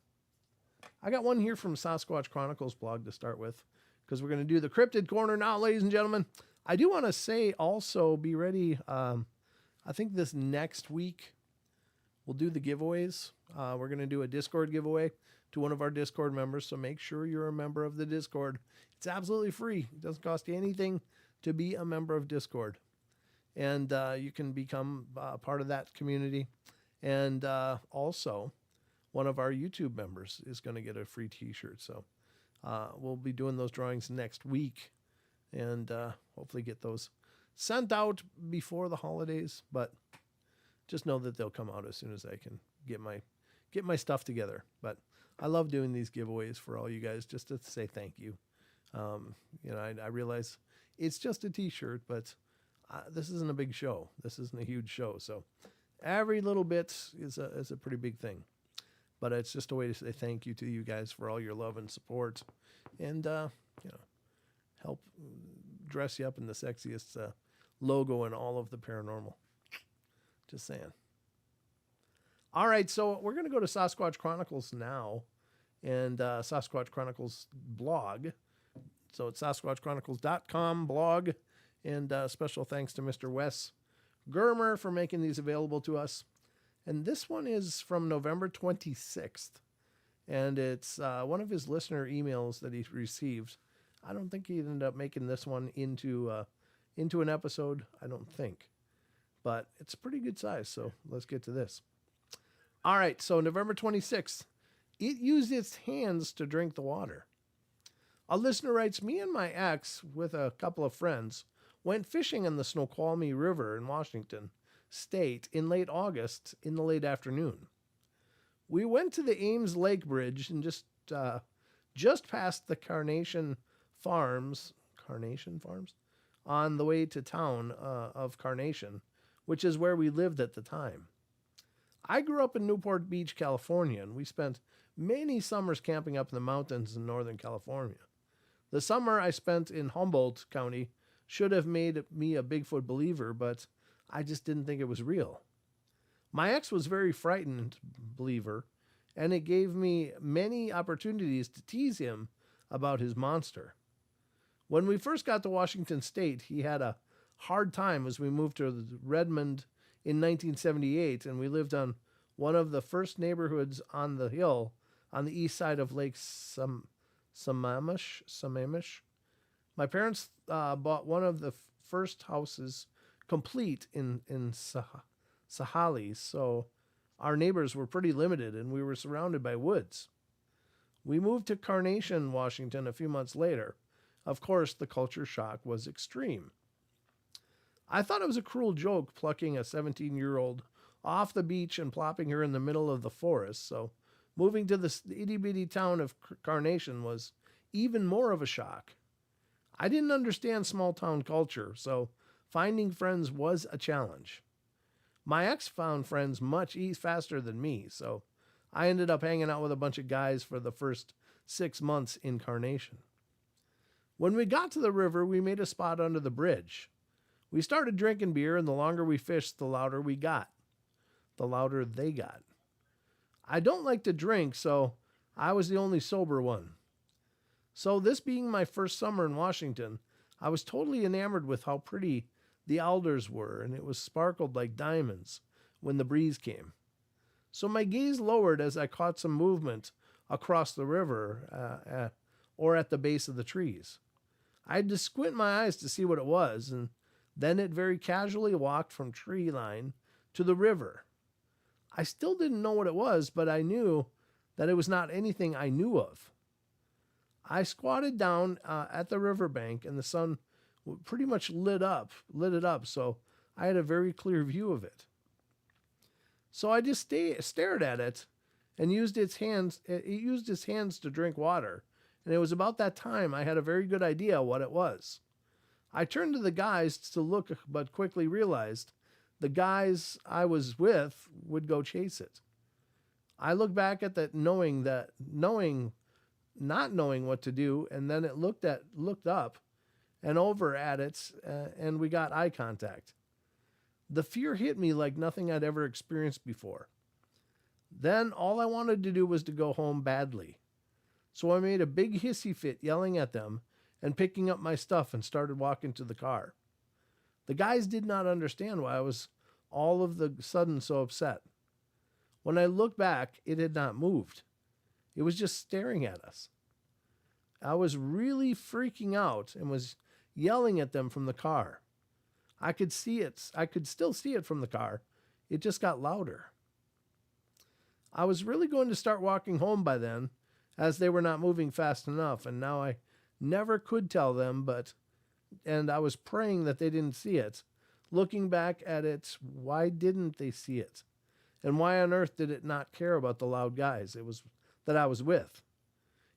I got one here from Sasquatch Chronicles blog to start with, because we're going to do the cryptid corner now, ladies and gentlemen. I do want to say also, be ready. I think this next week we'll do the giveaways. We're going to do a Discord giveaway to one of our Discord members. So make sure you're a member of the Discord. It's absolutely free. It doesn't cost you anything to be a member of Discord. And you can become part of that community. And also, one of our YouTube members is going to get a free t-shirt. So we'll be doing those drawings next week. And hopefully get those sent out before the holidays. But just know that they'll come out as soon as I can get my stuff together. But I love doing these giveaways for all you guys, just to say thank you. I realize it's just a t-shirt, but this isn't a big show. This isn't a huge show. So every little bit is a pretty big thing. But it's just a way to say thank you to you guys for all your love and support, and help dress you up in the sexiest logo in all of the paranormal. Just saying. All right, so we're going to go to Sasquatch Chronicles now, and Sasquatch Chronicles blog. So it's SasquatchChronicles.com blog, and special thanks to Mr. Wes Germer for making these available to us. And this one is from November 26th, and it's one of his listener emails that he received. I don't think he ended up making this one into an episode, I don't think. But it's a pretty good size, so let's get to this. All right, so November 26th, it used its hands to drink the water. A listener writes, me and my ex, with a couple of friends, went fishing in the Snoqualmie River in Washington State in late August in the late afternoon. We went to the Ames Lake Bridge and just past the Carnation Farms on the way to town of Carnation, which is where we lived at the time. I grew up in Newport Beach, California, and we spent many summers camping up in the mountains in Northern California. The summer I spent in Humboldt County should have made me a Bigfoot believer, but I just didn't think it was real. My ex was very frightened believer, and it gave me many opportunities to tease him about his monster. When we first got to Washington State, he had a hard time as we moved to Redmond in 1978, and we lived on one of the first neighborhoods on the hill on the east side of Lake Sammamish. My parents bought one of the first houses complete in Sahali, so our neighbors were pretty limited and we were surrounded by woods. We moved to Carnation, Washington a few months later. Of course, the culture shock was extreme. I thought it was a cruel joke plucking a 17-year-old off the beach and plopping her in the middle of the forest, so moving to the itty-bitty town of Carnation was even more of a shock. I didn't understand small-town culture, so finding friends was a challenge. My ex found friends much faster than me, so I ended up hanging out with a bunch of guys for the first 6 months in Carnation. When we got to the river, we made a spot under the bridge. We started drinking beer, and the longer we fished, the louder we got. The louder they got. I don't like to drink, so I was the only sober one. So this being my first summer in Washington, I was totally enamored with how pretty the alders were, and it was sparkled like diamonds when the breeze came. So my gaze lowered as I caught some movement across the river or at the base of the trees. I had to squint my eyes to see what it was, and then it very casually walked from tree line to the river. I still didn't know what it was, but I knew that it was not anything I knew of. I squatted down at the riverbank, and the sun pretty much lit it up, so I had a very clear view of it. So I just stared at it and used its hands. It used its hands to drink water, and it was about that time I had a very good idea what it was. I turned to the guys to look, but quickly realized the guys I was with would go chase it. I looked back at that, not knowing what to do, and then it looked up and over at it, and we got eye contact. The fear hit me like nothing I'd ever experienced before. Then all I wanted to do was to go home badly. So I made a big hissy fit yelling at them and picking up my stuff and started walking to the car. The guys did not understand why I was all of the sudden so upset. When I looked back, it had not moved. It was just staring at us. I was really freaking out and was yelling at them from the car. I could see it. I could still see it from the car. It just got louder. I was really going to start walking home by then, as they were not moving fast enough, and now I never could tell them, and I was praying that they didn't see it. Looking back at it, why didn't they see it? And why on earth did it not care about the loud guys that I was with?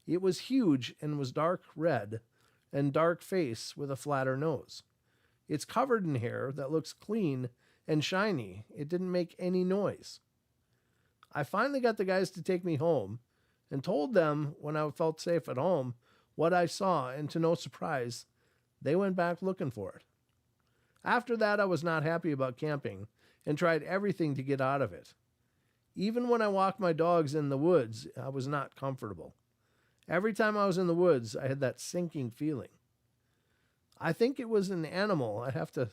It was huge and was dark red and dark face with a flatter nose. It's covered in hair that looks clean and shiny. It didn't make any noise. I finally got the guys to take me home and told them when I felt safe at home what I saw, and to no surprise, they went back looking for it. After that, I was not happy about camping and tried everything to get out of it. Even when I walked my dogs in the woods, I was not comfortable. Every time I was in the woods, I had that sinking feeling. I think it was an animal. I have to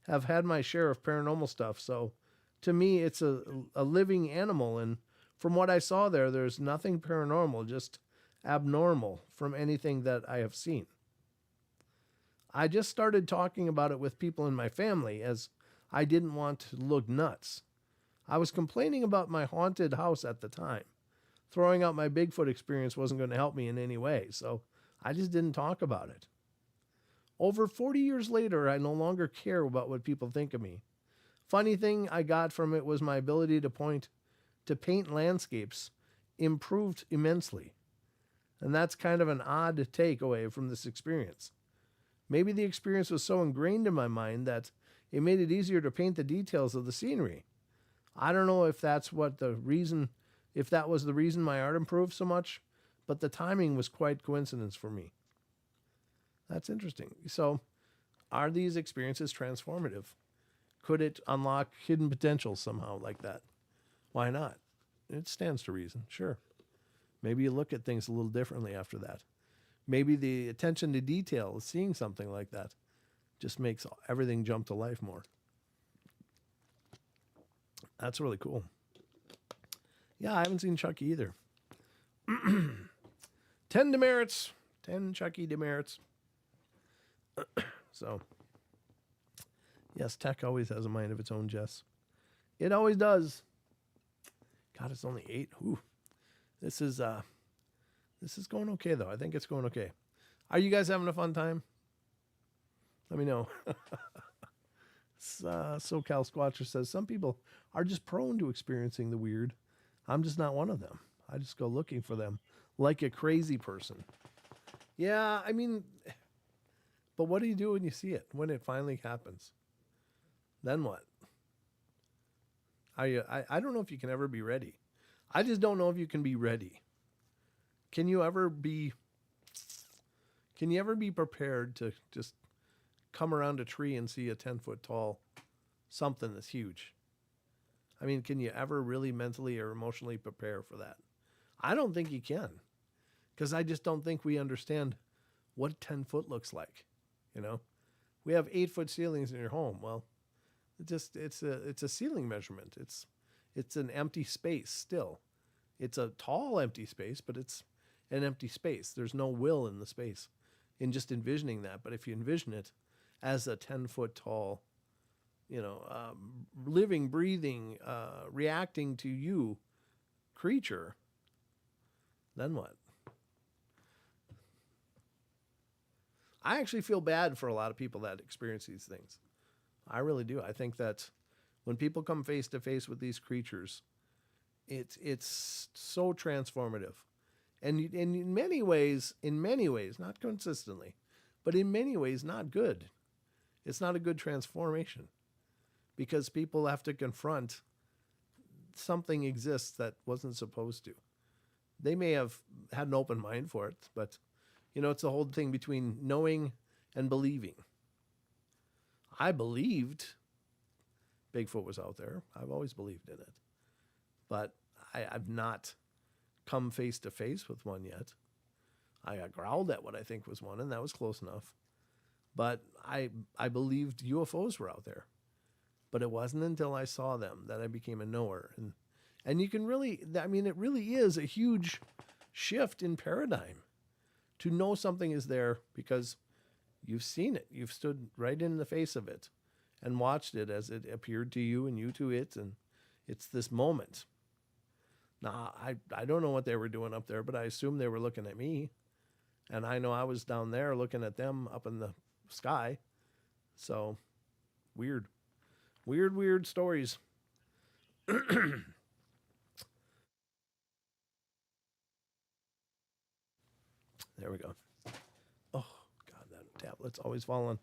have had my share of paranormal stuff, so to me, it's a living animal, and from what I saw there's nothing paranormal, just abnormal from anything that I have seen. I just started talking about it with people in my family, as I didn't want to look nuts. I was complaining about my haunted house at the time. Throwing out my Bigfoot experience wasn't going to help me in any way, so I just didn't talk about it. Over 40 years later, I no longer care about what people think of me. Funny thing I got from it was my ability to paint landscapes improved immensely. And that's kind of an odd takeaway from this experience. Maybe the experience was so ingrained in my mind that it made it easier to paint the details of the scenery. I don't know if that was the reason my art improved so much, but the timing was quite coincidence for me. That's interesting. So Are these experiences transformative? Could it unlock hidden potential somehow like that? Why not? It stands to reason, sure. Maybe you look at things a little differently after that. Maybe the attention to detail of seeing something like that just makes everything jump to life more. That's really cool. Yeah, I haven't seen Chucky either. 10 demerits. 10 Chucky demerits. So, yes, tech always has a mind of its own, Jess. It always does. God, it's only 8. Ooh. This is going okay, though. I think it's going okay. Are you guys having a fun time? Let me know. SoCal Squatcher says, some people are just prone to experiencing the weird. I'm just not one of them. I just go looking for them like a crazy person. Yeah, I mean, but what do you do when you see it, when it finally happens? Then what? I don't know if you can ever be ready. I just don't know if you can be ready. Can you ever be prepared to just come around a tree and see a 10-foot tall something that's huge? I mean, can you ever really mentally or emotionally prepare for that? I don't think you can, because I just don't think we understand what 10 foot looks like. You know, we have 8-foot ceilings in your home. Well, it's a ceiling measurement. It's an empty space still. It's a tall empty space, but it's an empty space. There's no will in the space in just envisioning that. But if you envision it as a 10-foot tall, living, breathing, reacting to you creature, then what? I actually feel bad for a lot of people that experience these things. I really do. I think that when people come face to face with these creatures, it's so transformative. And in many ways, not consistently, but in many ways, not good. It's not a good transformation, because people have to confront something exists that wasn't supposed to. They may have had an open mind for it, but, it's the whole thing between knowing and believing. I believed Bigfoot was out there. I've always believed in it. But I've not come face to face with one yet. I got growled at what I think was one, and that was close enough. But I believed UFOs were out there. But it wasn't until I saw them that I became a knower. And you can really, it really is a huge shift in paradigm to know something is there because you've seen it. You've stood right in the face of it and watched it as it appeared to you and you to it. And it's this moment. Now, I don't know what they were doing up there, but I assume they were looking at me. And I know I was down there looking at them up in the sky. So, weird. Weird stories. There we go. Oh, God, that tablet's always falling.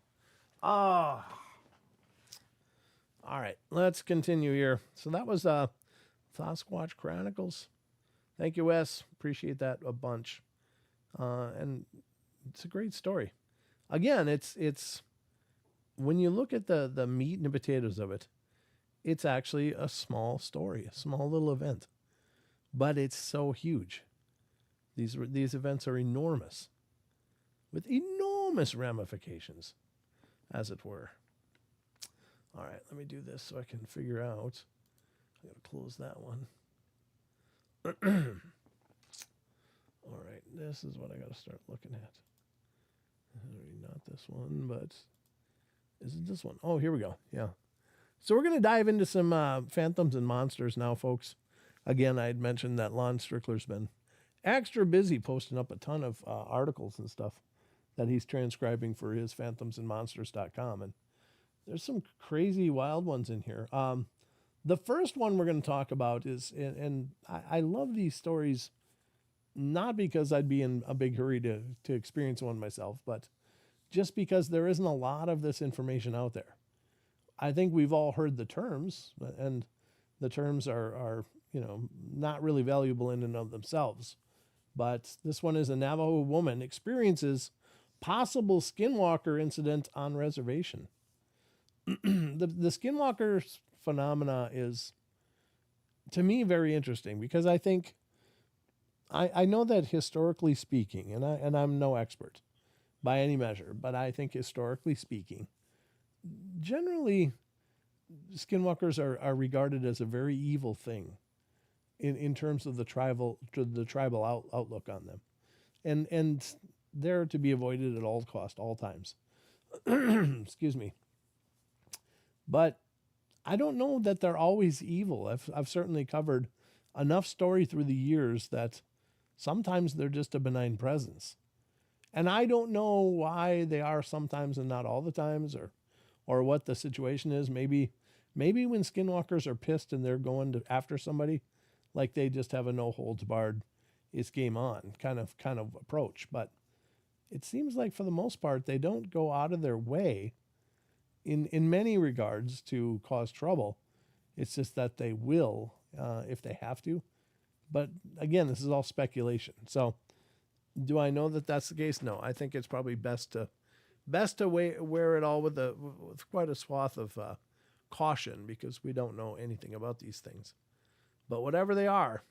Ah. All right, let's continue here. So that was Sasquatch Chronicles. Thank you, Wes. Appreciate that a bunch. And it's a great story. Again, it's when you look at the meat and the potatoes of it, it's actually a small story, a small little event. But it's so huge. These events are enormous, with enormous ramifications, as it were. All right, let me do this so I can figure out. I got to close that one. All right, this is what I got to start looking at. Not this one, but is it this one? Oh, here we go. Yeah. So we're going to dive into some phantoms and monsters now, folks. Again, I had mentioned that Lon Strickler's been extra busy posting up a ton of articles and stuff that he's transcribing for his phantomsandmonsters.com. And there's some crazy wild ones in here. The first one we're going to talk about is, and I love these stories, not because I'd be in a big hurry to experience one myself, but just because there isn't a lot of this information out there. I think we've all heard the terms, and the terms are not really valuable in and of themselves. But this one is a Navajo woman experiences Possible skinwalker incident on reservation. The skinwalker phenomena is, to me, very interesting because I think I know that historically speaking, and I'm no expert by any measure, but I think historically speaking, generally skinwalkers are regarded as a very evil thing in terms of the tribal outlook on them, and they're to be avoided at all cost, all times. Excuse me, but I don't know that they're always evil. I've certainly covered enough story through the years that sometimes they're just a benign presence, and I don't know why they are sometimes and not all the times, or what the situation is. Maybe when skinwalkers are pissed and they're going after somebody, like they just have a no holds barred, it's game on kind of approach. But it seems like for the most part they don't go out of their way in many regards to cause trouble. It's just that they will if they have to. But again, this is all speculation. So do I know that that's the case? No. I think it's probably best to wear it all with quite a swath of caution, because we don't know anything about these things. But whatever they are,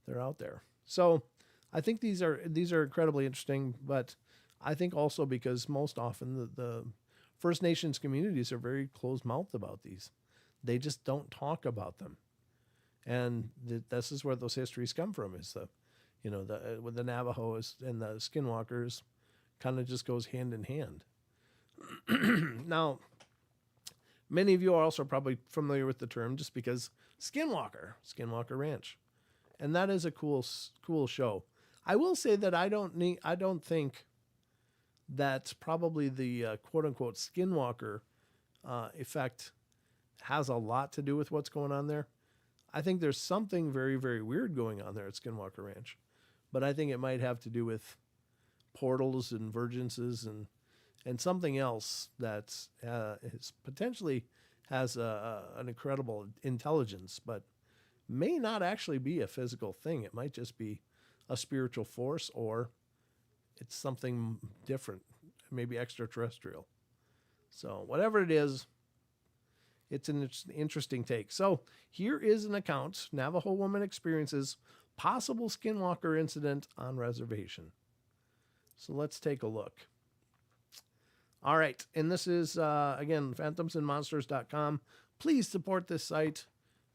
they're out there. So I think these are incredibly interesting. But I think also because most often the First Nations communities are very closed-mouthed about these. They just don't talk about them, and this is where those histories come from. Is with the Navajos and the Skinwalkers, kind of just goes hand in hand. Now, many of you are also probably familiar with the term just because Skinwalker Ranch, and that is a cool show. I will say that I don't think that probably the quote unquote Skinwalker effect has a lot to do with what's going on there. I think there's something very, very weird going on there at Skinwalker Ranch, but I think it might have to do with portals and vergences and something else that is potentially has an incredible intelligence, but may not actually be a physical thing. It might just be a spiritual force, or it's something different, maybe extraterrestrial. So whatever it is, it's an interesting take. So here is an account. Navajo woman experiences possible skinwalker incident on reservation. So let's take a look. All right. And this is, again, phantomsandmonsters.com. Please support this site,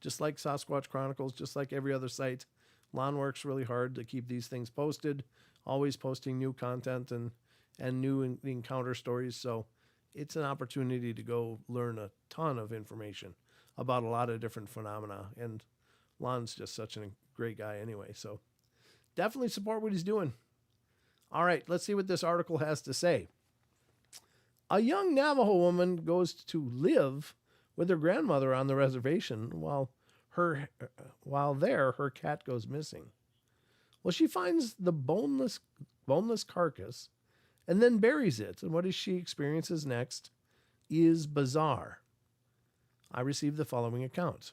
just like Sasquatch Chronicles, just like every other site. Lon works really hard to keep these things posted, always posting new content and new encounter stories. So it's an opportunity to go learn a ton of information about a lot of different phenomena. And Lon's just such a great guy anyway. So definitely support what he's doing. All right, let's see what this article has to say. A young Navajo woman goes to live with her grandmother on the reservation while there her cat goes missing. Well, she finds the boneless carcass and then buries it. And what she experiences next is bizarre. I received the following account.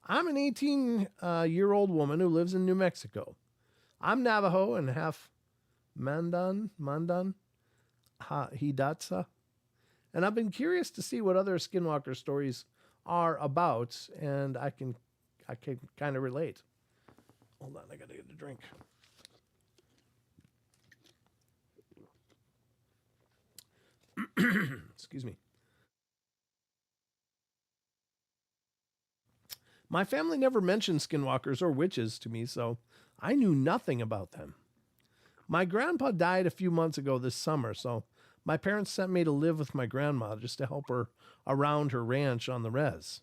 I'm an 18-year-old woman who lives in New Mexico. I'm Navajo and half Mandan, Hidatsa. And I've been curious to see what other skinwalker stories are about, and I can kind of relate. Hold on, I got to get a drink. Excuse me. My family never mentioned skinwalkers or witches to me, so I knew nothing about them. My grandpa died a few months ago this summer, so my parents sent me to live with my grandma just to help her around her ranch on the res.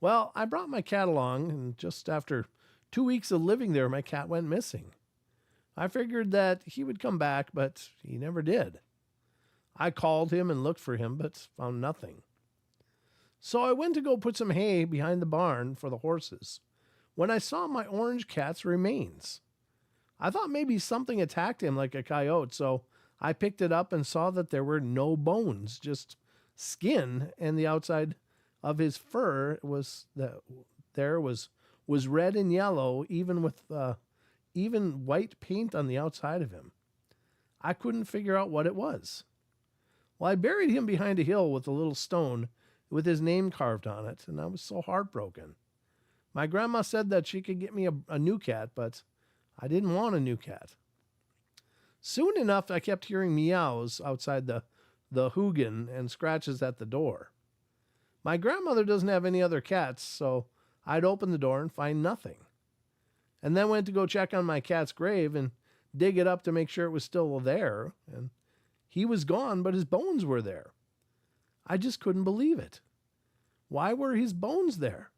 Well, I brought my cat along, and just after 2 weeks of living there, my cat went missing. I figured that he would come back, but he never did. I called him and looked for him, but found nothing. So I went to go put some hay behind the barn for the horses when I saw my orange cat's remains. I thought maybe something attacked him like a coyote, so I picked it up and saw that there were no bones, just skin, and the outside of his fur was red and yellow, even with even white paint on the outside of him. I couldn't figure out what it was. Well, I buried him behind a hill with a little stone with his name carved on it, and I was so heartbroken. My grandma said that she could get me a new cat, but I didn't want a new cat. Soon enough, I kept hearing meows outside the Hugin and scratches at the door. My grandmother doesn't have any other cats, so I'd open the door and find nothing. And then went to go check on my cat's grave and dig it up to make sure it was still there. And he was gone, but his bones were there. I just couldn't believe it. Why were his bones there?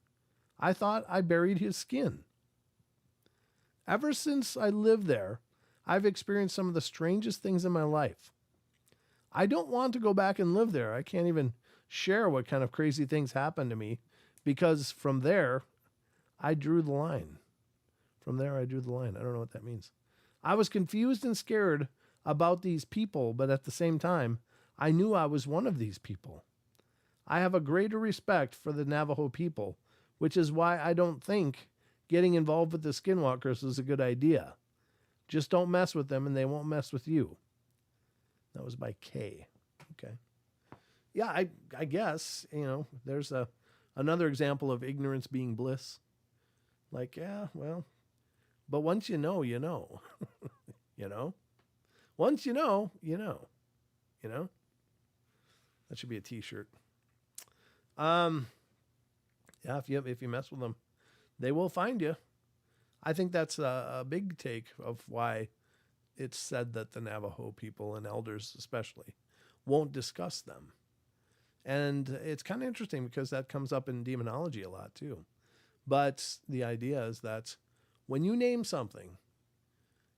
I thought I buried his skin. Ever since I lived there, I've experienced some of the strangest things in my life. I don't want to go back and live there. I can't even share what kind of crazy things happened to me because from there, I drew the line. From there, I drew the line. I don't know what that means. I was confused and scared about these people, but at the same time, I knew I was one of these people. I have a greater respect for the Navajo people, which is why I don't think getting involved with the skinwalkers is a good idea. Just don't mess with them and they won't mess with you. That was by Kay. Okay. Yeah, I guess, there's another example of ignorance being bliss. Like, yeah, well, but once you know, you know. Once you know, you know. That should be a t-shirt. Yeah, if you mess with them, they will find you. I think that's a big take of why it's said that the Navajo people and elders especially won't discuss them. And it's kind of interesting because that comes up in demonology a lot too. But the idea is that when you name something,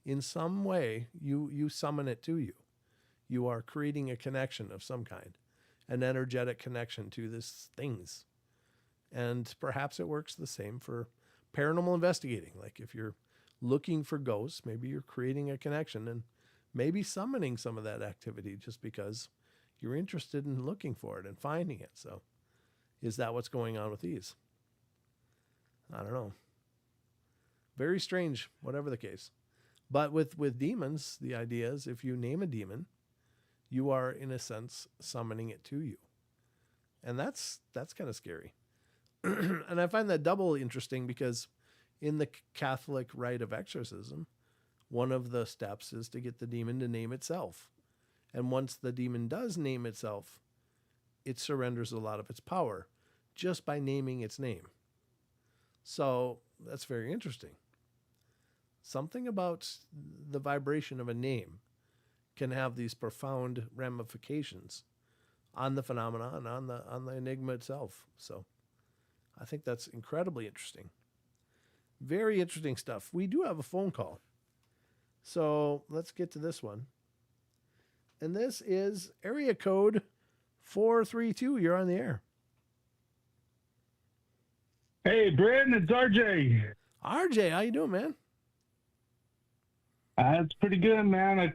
in some way, you summon it to you. You are creating a connection of some kind, an energetic connection to these things. And perhaps it works the same for paranormal investigating. Like if you're looking for ghosts, maybe you're creating a connection and maybe summoning some of that activity just because you're interested in looking for it and finding it. So is that what's going on with these? I don't know. Very strange, whatever the case. But with demons, the idea is if you name a demon, you are, in a sense, summoning it to you. And that's kind of scary. And I find that double interesting because in the Catholic rite of exorcism, one of the steps is to get the demon to name itself. And once the demon does name itself, it surrenders a lot of its power just by naming its name. So that's very interesting. Something about the vibration of a name can have these profound ramifications on the phenomenon, on the enigma itself. So I think that's incredibly interesting. Very interesting stuff. We do have a phone call. So let's get to this one. And this is area code 432. You're on the air. Hey, Brandon, it's RJ. RJ, how you doing, man? That's pretty good, man. I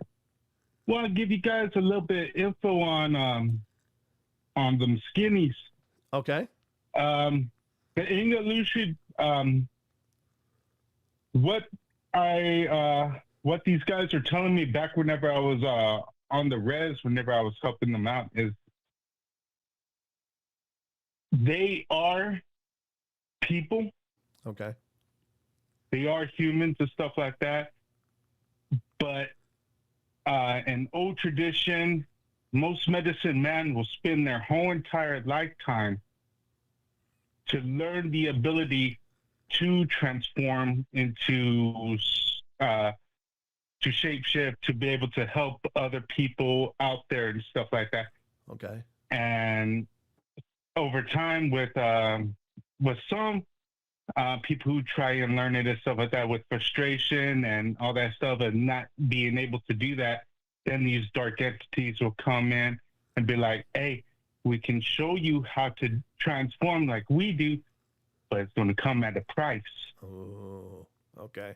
want to give you guys a little bit of info on them skinnies. Okay. The Inga Lucid, what these guys are telling me back whenever I was on the res, whenever I was helping them out, is they are people. Okay. They are humans and stuff like that. But in old tradition, most medicine men will spend their whole entire lifetime to learn the ability to transform into to shapeshift, to be able to help other people out there and stuff like that. Okay. And over time, with some people who try and learn it and stuff like that, with frustration and all that stuff, and not being able to do that, then these dark entities will come in and be like, "Hey, we can show you how to transform like we do, but it's going to come at a price." Oh, okay.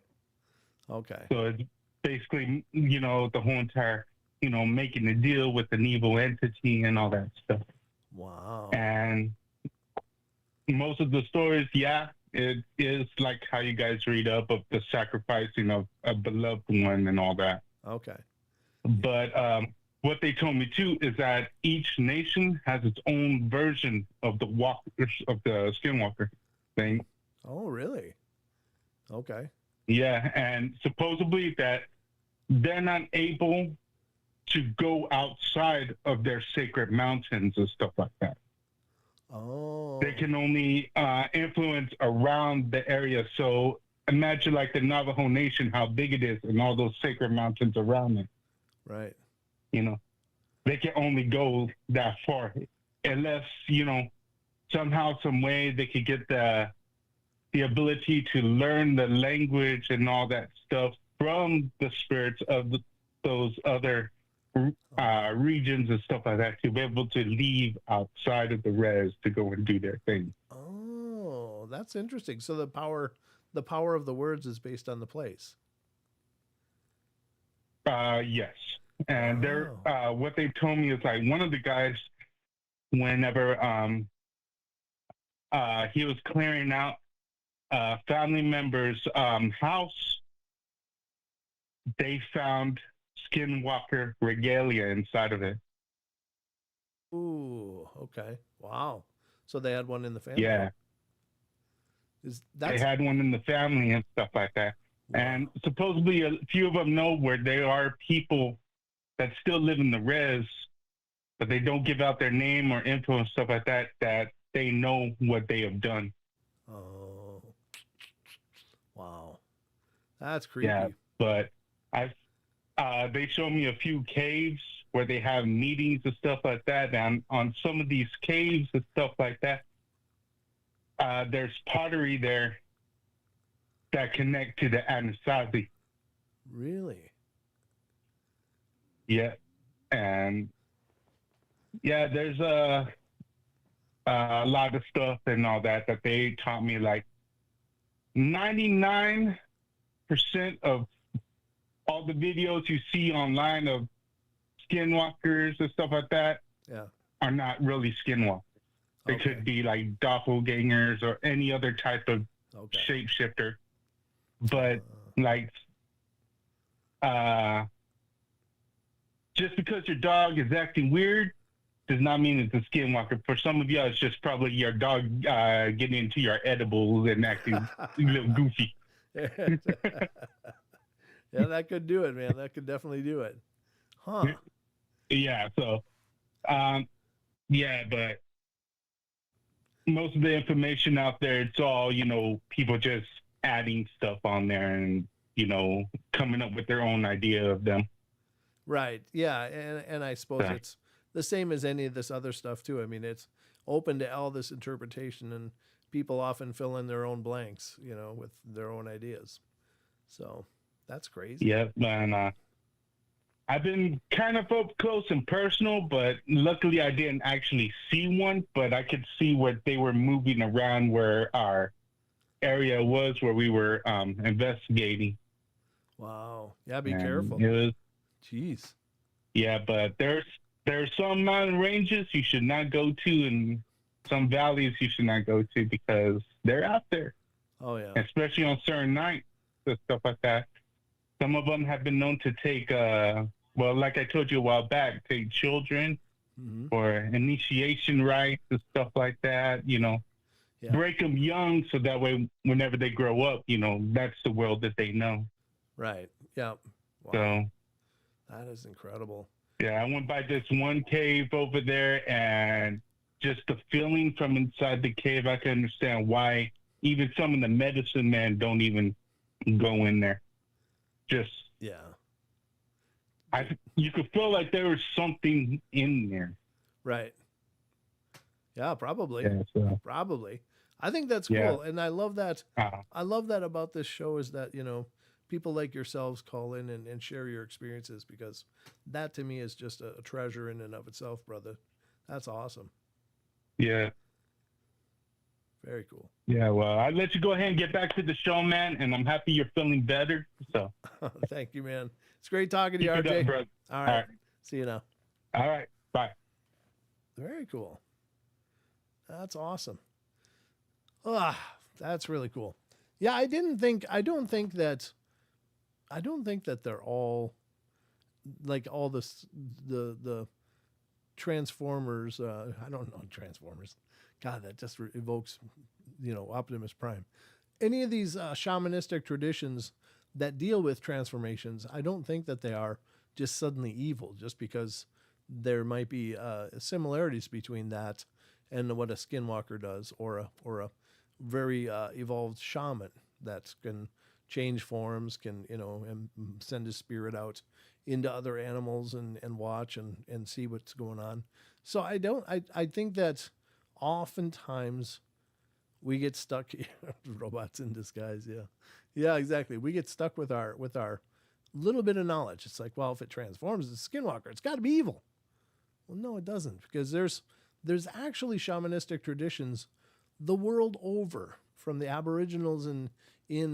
Okay. So it's basically, the whole entire, making a deal with an evil entity and all that stuff. Wow. And most of the stories, it is like how you guys read up of the sacrificing of a beloved one and all that. Okay. But what they told me too is that each nation has its own version of the skinwalker thing. Oh, really? Okay. Yeah, and supposedly that they're not able to go outside of their sacred mountains and stuff like that. Oh. They can only influence around the area. So imagine like the Navajo Nation, how big it is, and all those sacred mountains around it. Right. You know, they can only go that far, unless somehow, some way, they could get the ability to learn the language and all that stuff from the spirits of those other regions and stuff like that, to be able to leave outside of the res to go and do their thing. Oh, that's interesting. So the power of the words is based on the place. Yes, and they're Wow. what they told me is like one of the guys, whenever he was clearing out family member's house, they found skinwalker regalia inside of it. Ooh, okay. Wow. So they had one in the family. Yeah, Is they that's had one in the family and stuff like that. wow. And supposedly a few of them know where there are people that still live in the res, but they don't give out their name or info and stuff like that, that they know what they have done. Oh, wow. That's Yeah, creepy. but I they showed me a few caves where they have meetings and stuff like that. And on some of these caves and stuff like that, there's pottery there that connect to the Anasazi. Really? Yeah, and yeah, there's a lot of stuff and all that that they taught me. Like 99% of all the videos you see online of skinwalkers and stuff like that Yeah. are not really skinwalkers. They Okay. could be like doppelgangers or any other type of Okay. shapeshifter. But like, uh, just because your dog is acting weird does not mean it's a skinwalker. For some of you, it's just probably your dog getting into your edibles and acting a little goofy. Yeah, that could do it, man. That could definitely do it. Huh. Yeah. So, um, yeah, but most of the information out there, it's all, people just adding stuff on there and, coming up with their own idea of them. Right. Yeah, and I suppose So, it's the same as any of this other stuff too. I mean, it's open to all this interpretation, and people often fill in their own blanks, with their own ideas. So that's crazy. yeah, and I've been kind of up close and personal, but luckily I didn't actually see one, but I could see what they were moving around where our area was, where we were investigating. Wow. Yeah, be And careful. it was, Jeez. yeah, but there's some mountain ranges you should not go to, and some valleys you should not go to, because they're out there, Oh yeah. especially on certain nights and stuff like that. Some of them have been known to take, well, like I told you a while back, take children Mm-hmm. for initiation rites and stuff like that. Yeah. Break them young so that way, whenever they grow up, that's the world that they know. Right. Yeah. Wow. So, That is incredible. yeah, I went by this one cave over there, and just the feeling from inside the cave, I can understand why even some of the medicine men don't even go in there. Just, Yeah. you could feel like there was something in there. Right. Yeah, probably. Yeah, so, Probably. I think that's yeah. cool. And I love that. Uh, I love that about this show is that, people like yourselves call in and share your experiences, because that to me is just a treasure in and of itself, brother. That's awesome. yeah. Very cool. Yeah, well, I'll let you go ahead and get back to the show, man, and I'm happy you're feeling better. So, Thank you, man. It's great talking to you, keep it RJ. up, brother. All All right. right. See you now. All right. Bye. Very cool. That's awesome. Ah, that's really cool. Yeah, I don't think that they're all like all this, the Transformers. I don't know Transformers. God, that just evokes, Optimus Prime. Any of these shamanistic traditions that deal with transformations, I don't think that they are just suddenly evil, just because there might be similarities between that and what a skinwalker does, or a very evolved shaman that can change forms, can and send his spirit out into other animals and watch and see what's going on. So I think that oftentimes we get stuck. Robots in disguise, yeah, exactly. We get stuck with our little bit of knowledge. It's like, well, if it transforms as a skinwalker, it's got to be evil. Well, no, it doesn't, because there's actually shamanistic traditions the world over, from the Aboriginals in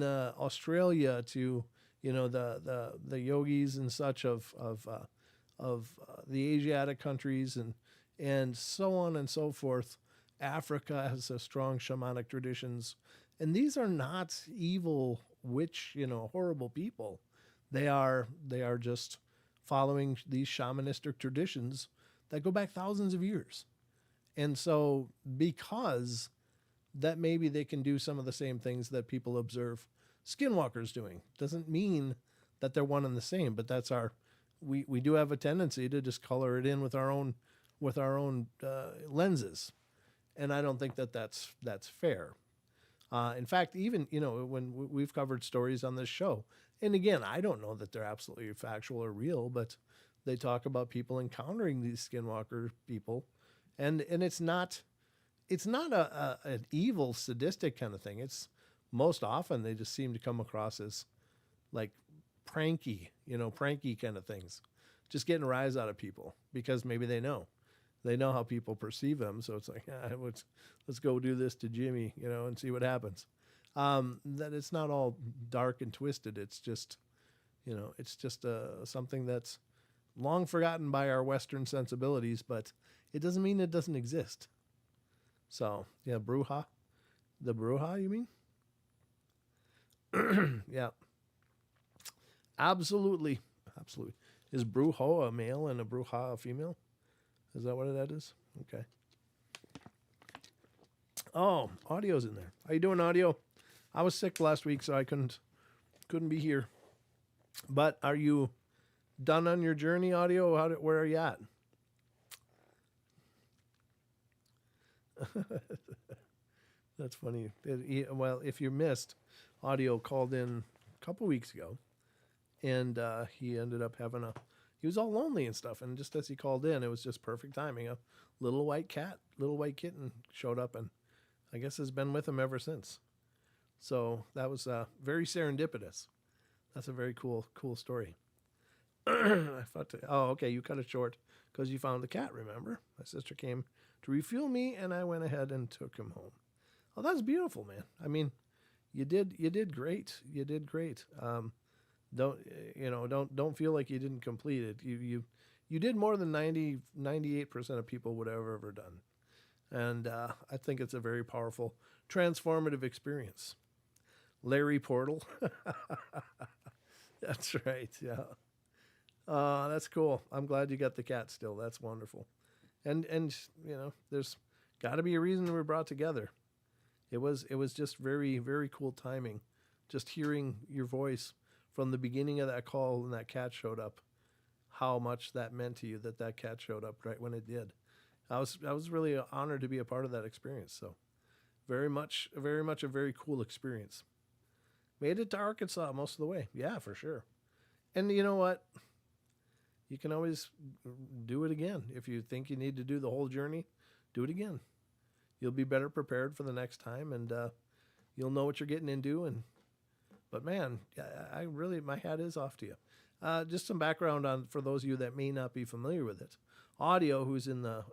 Australia to the yogis and such of the Asiatic countries and so on and so forth. Africa has a strong shamanic traditions, and these are not evil witch, horrible people. They are just following these shamanistic traditions that go back thousands of years. And so, because that maybe they can do some of the same things that people observe skinwalkers doing, doesn't mean that they're one and the same. But that's we do have a tendency to just color it in with our own lenses, and I don't think that that's fair. In fact, even when we've covered stories on this show, and again, I don't know that they're absolutely factual or real, but they talk about people encountering these skinwalker people, and it's not an evil, sadistic kind of thing. It's most often they just seem to come across as like pranky kind of things, just getting a rise out of people because maybe they know how people perceive them. So it's like, let's go do this to Jimmy, and see what happens. That it's not all dark and twisted. It's just, something that's long forgotten by our Western sensibilities, but it doesn't mean it doesn't exist. So yeah, Bruja, the Bruja, you mean? Yeah, absolutely. Is Brujo a male and a Bruja a female? Is that what that is? Okay. Oh, audio's in there. How you doing, audio? I was sick last week, so I couldn't be here. But are you done on your journey, audio? Where are you at? That's funny. Well, if you missed, audio called in a couple weeks ago, and he ended up he was all lonely and stuff, and just as he called in, it was just perfect timing. A little white kitten showed up, and I guess has been with him ever since. So that was very serendipitous. That's a very cool story. Okay, you cut it short because you found the cat, remember? My sister came to refuel me, and I went ahead and took him home. Oh, that's beautiful, man. I mean, you did great. You did great. Don't feel like you didn't complete it. You did more than 98% of people would have ever done. And I think it's a very powerful, transformative experience. Larry Portal. That's right, yeah. That's cool. I'm glad you got the cat still. That's wonderful. And there's got to be a reason we were brought together. It was just very, very cool timing. Just hearing your voice from the beginning of that call when that cat showed up, how much that meant to you that cat showed up right when it did. I was really honored to be a part of that experience. So very much a very cool experience. Made it to Arkansas most of the way. Yeah, for sure. And you know what? You can always do it again. If you think you need to do the whole journey, do it again. You'll be better prepared for the next time, and you'll know what you're getting into. But man, I really, my hat is off to you. Just some background for those of you that may not be familiar with it. Audio, who's in the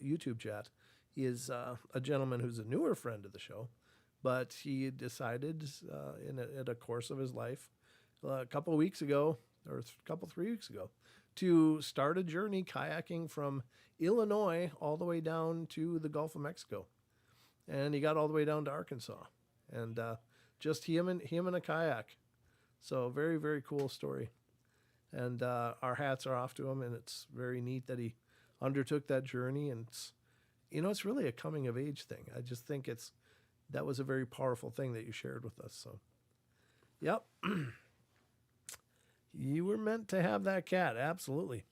YouTube chat, is a gentleman who's a newer friend of the show, but he decided in a course of his life a couple of weeks ago, or 3 weeks ago, to start a journey kayaking from Illinois all the way down to the Gulf of Mexico. And he got all the way down to Arkansas. And just him and a kayak. So very, very cool story. And our hats are off to him, and it's very neat that he undertook that journey. And it's really a coming of age thing. I just think that was a very powerful thing that you shared with us. So, yep, you were meant to have that cat. Absolutely,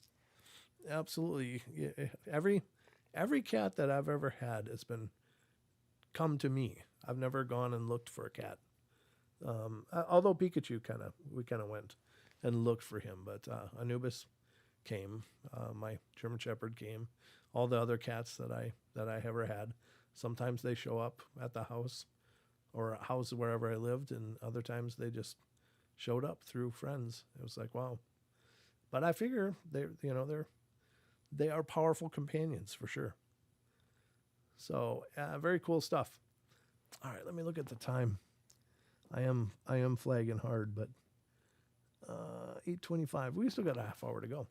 absolutely. Every cat that I've ever had has been come to me. I've never gone and looked for a cat. Although Pikachu we kind of went and looked for him, but Anubis came, my German Shepherd came, all the other cats that I ever had. Sometimes they show up at the house or a house wherever I lived, and other times they just showed up through friends. It was like, wow. But I figure they are powerful companions for sure. So very cool stuff. All right, let me look at the time. I am flagging hard, but 8:25. We still got a half hour to go.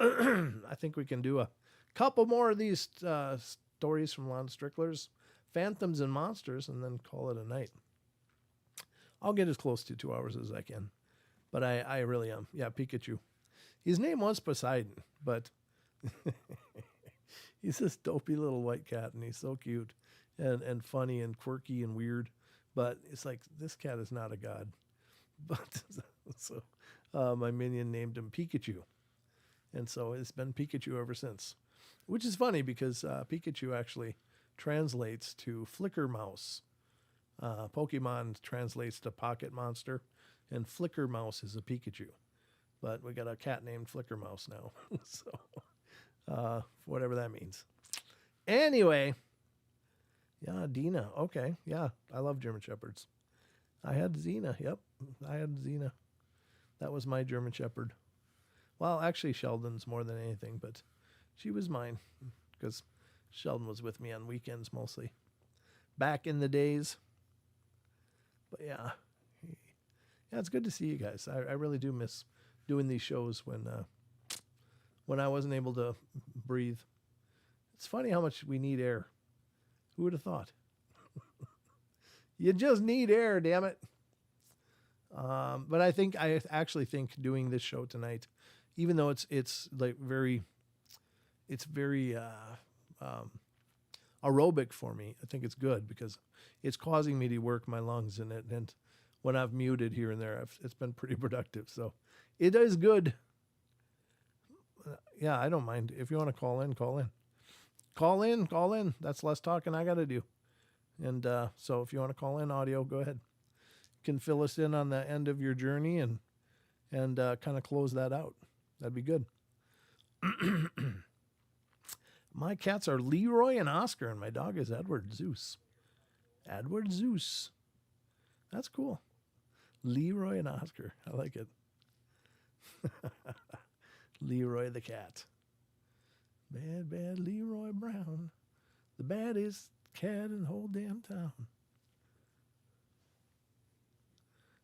I think we can do a couple more of these stories from Lon Strickler's Phantoms and Monsters, and then call it a night. I'll get as close to 2 hours as I can, but I really am. Yeah, Pikachu. His name was Poseidon, but he's this dopey little white cat, and he's so cute and funny and quirky and weird. But it's like, this cat is not a god. But so my minion named him Pikachu. And so it's been Pikachu ever since. Which is funny because Pikachu actually translates to flicker mouse. Pokemon translates to pocket monster, and flicker mouse is a Pikachu. But we got a cat named Flicker Mouse now. So whatever that means. Anyway. Yeah, Dina. Okay. Yeah, I love German Shepherds. I had Xena. Yep, I had Xena. That was my German Shepherd. Well, actually, Sheldon's more than anything, but she was mine because Sheldon was with me on weekends mostly. Back in the days. But yeah. Yeah, it's good to see you guys. I really do miss doing these shows when I wasn't able to breathe. It's funny how much we need air. Who would have thought? You just need air, damn it. But I actually think doing this show tonight, even though it's like very aerobic for me, I think it's good because it's causing me to work my lungs in it. And when I've muted here and there, it's been pretty productive. So it is good. Yeah, I don't mind. If you want to call in, call in. Call in. That's less talking I got to do. And so if you want to call in audio, go ahead. You can fill us in on the end of your journey and kind of close that out. That'd be good. My cats are Leroy and Oscar, and my dog is Edward Zeus. Edward Zeus. That's cool. Leroy and Oscar. I like it. Leroy the cat. Bad Leroy Brown. The baddest cat in the whole damn town.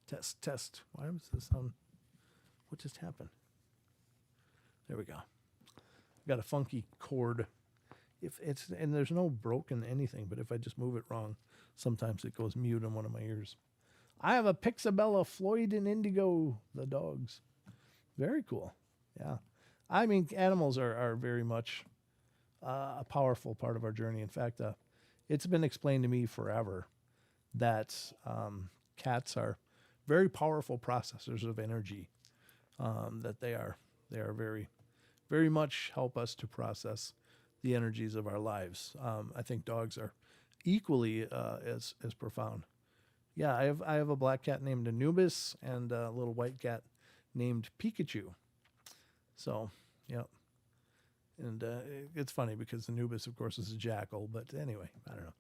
Test. Why was this on? What just happened? There we go. Got a funky cord. And there's no broken anything, but if I just move it wrong, sometimes it goes mute on one of my ears. I have a Pixabella Floyd and Indigo, the dogs. Very cool. Yeah. I mean, animals are very much a powerful part of our journey. In fact, it's been explained to me forever that cats are very powerful processors of energy. That they are very, very much help us to process the energies of our lives. I think dogs are equally as profound. Yeah, I have a black cat named Anubis and a little white cat named Pikachu. So, yeah. And it's funny because Anubis, of course, is a jackal. But anyway, I don't know.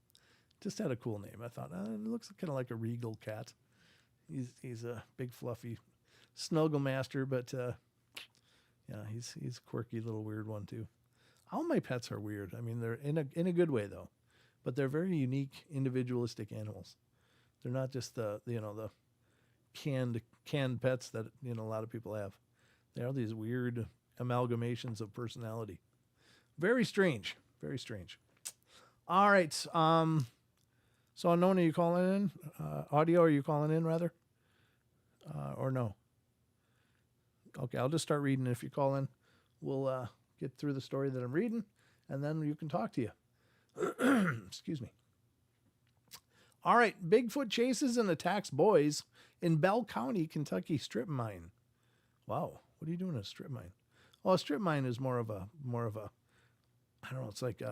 Just had a cool name. I thought, it looks kind of like a regal cat. He's a big, fluffy snuggle master. But, yeah, he's a quirky little weird one, too. All my pets are weird. I mean, they're in a good way, though. But they're very unique, individualistic animals. They're not just the canned pets that, a lot of people have. They are these weird amalgamations of personality. Very strange. Very strange. All right. So Unknown, are you calling in? Audio, are you calling in, rather? Or no? Okay, I'll just start reading. If you call in, we'll get through the story that I'm reading, and then you can talk to you. Excuse me. All right, Bigfoot chases and attacks boys in Bell County, Kentucky strip mine. Wow, what are you doing in a strip mine? Well, a strip mine is more of a I don't know, it's like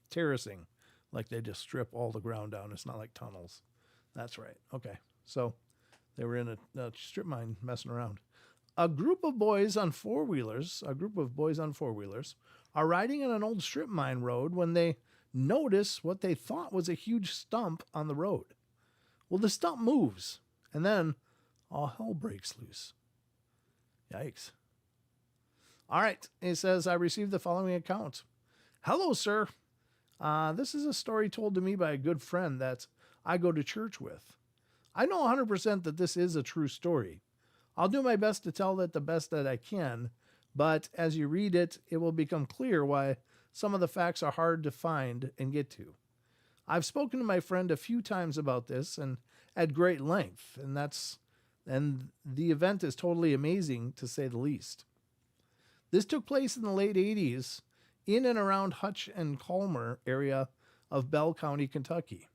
terracing. Like they just strip all the ground down. It's not like tunnels. That's right. Okay. So they were in a strip mine messing around. A group of boys on four-wheelers are riding on an old strip mine road when they notice what they thought was a huge stump on the road. Well, the stump moves, and then all hell breaks loose. Yikes. All right. It says, I received the following account. Hello, sir. This is a story told to me by a good friend that I go to church with. I know 100% that this is a true story. I'll do my best to tell it the best that I can, but as you read it, it will become clear why some of the facts are hard to find and get to. I've spoken to my friend a few times about this and at great length, and the event is totally amazing to say the least. This took place in the late 80s in and around Hutch and Colmer area of Bell County, Kentucky.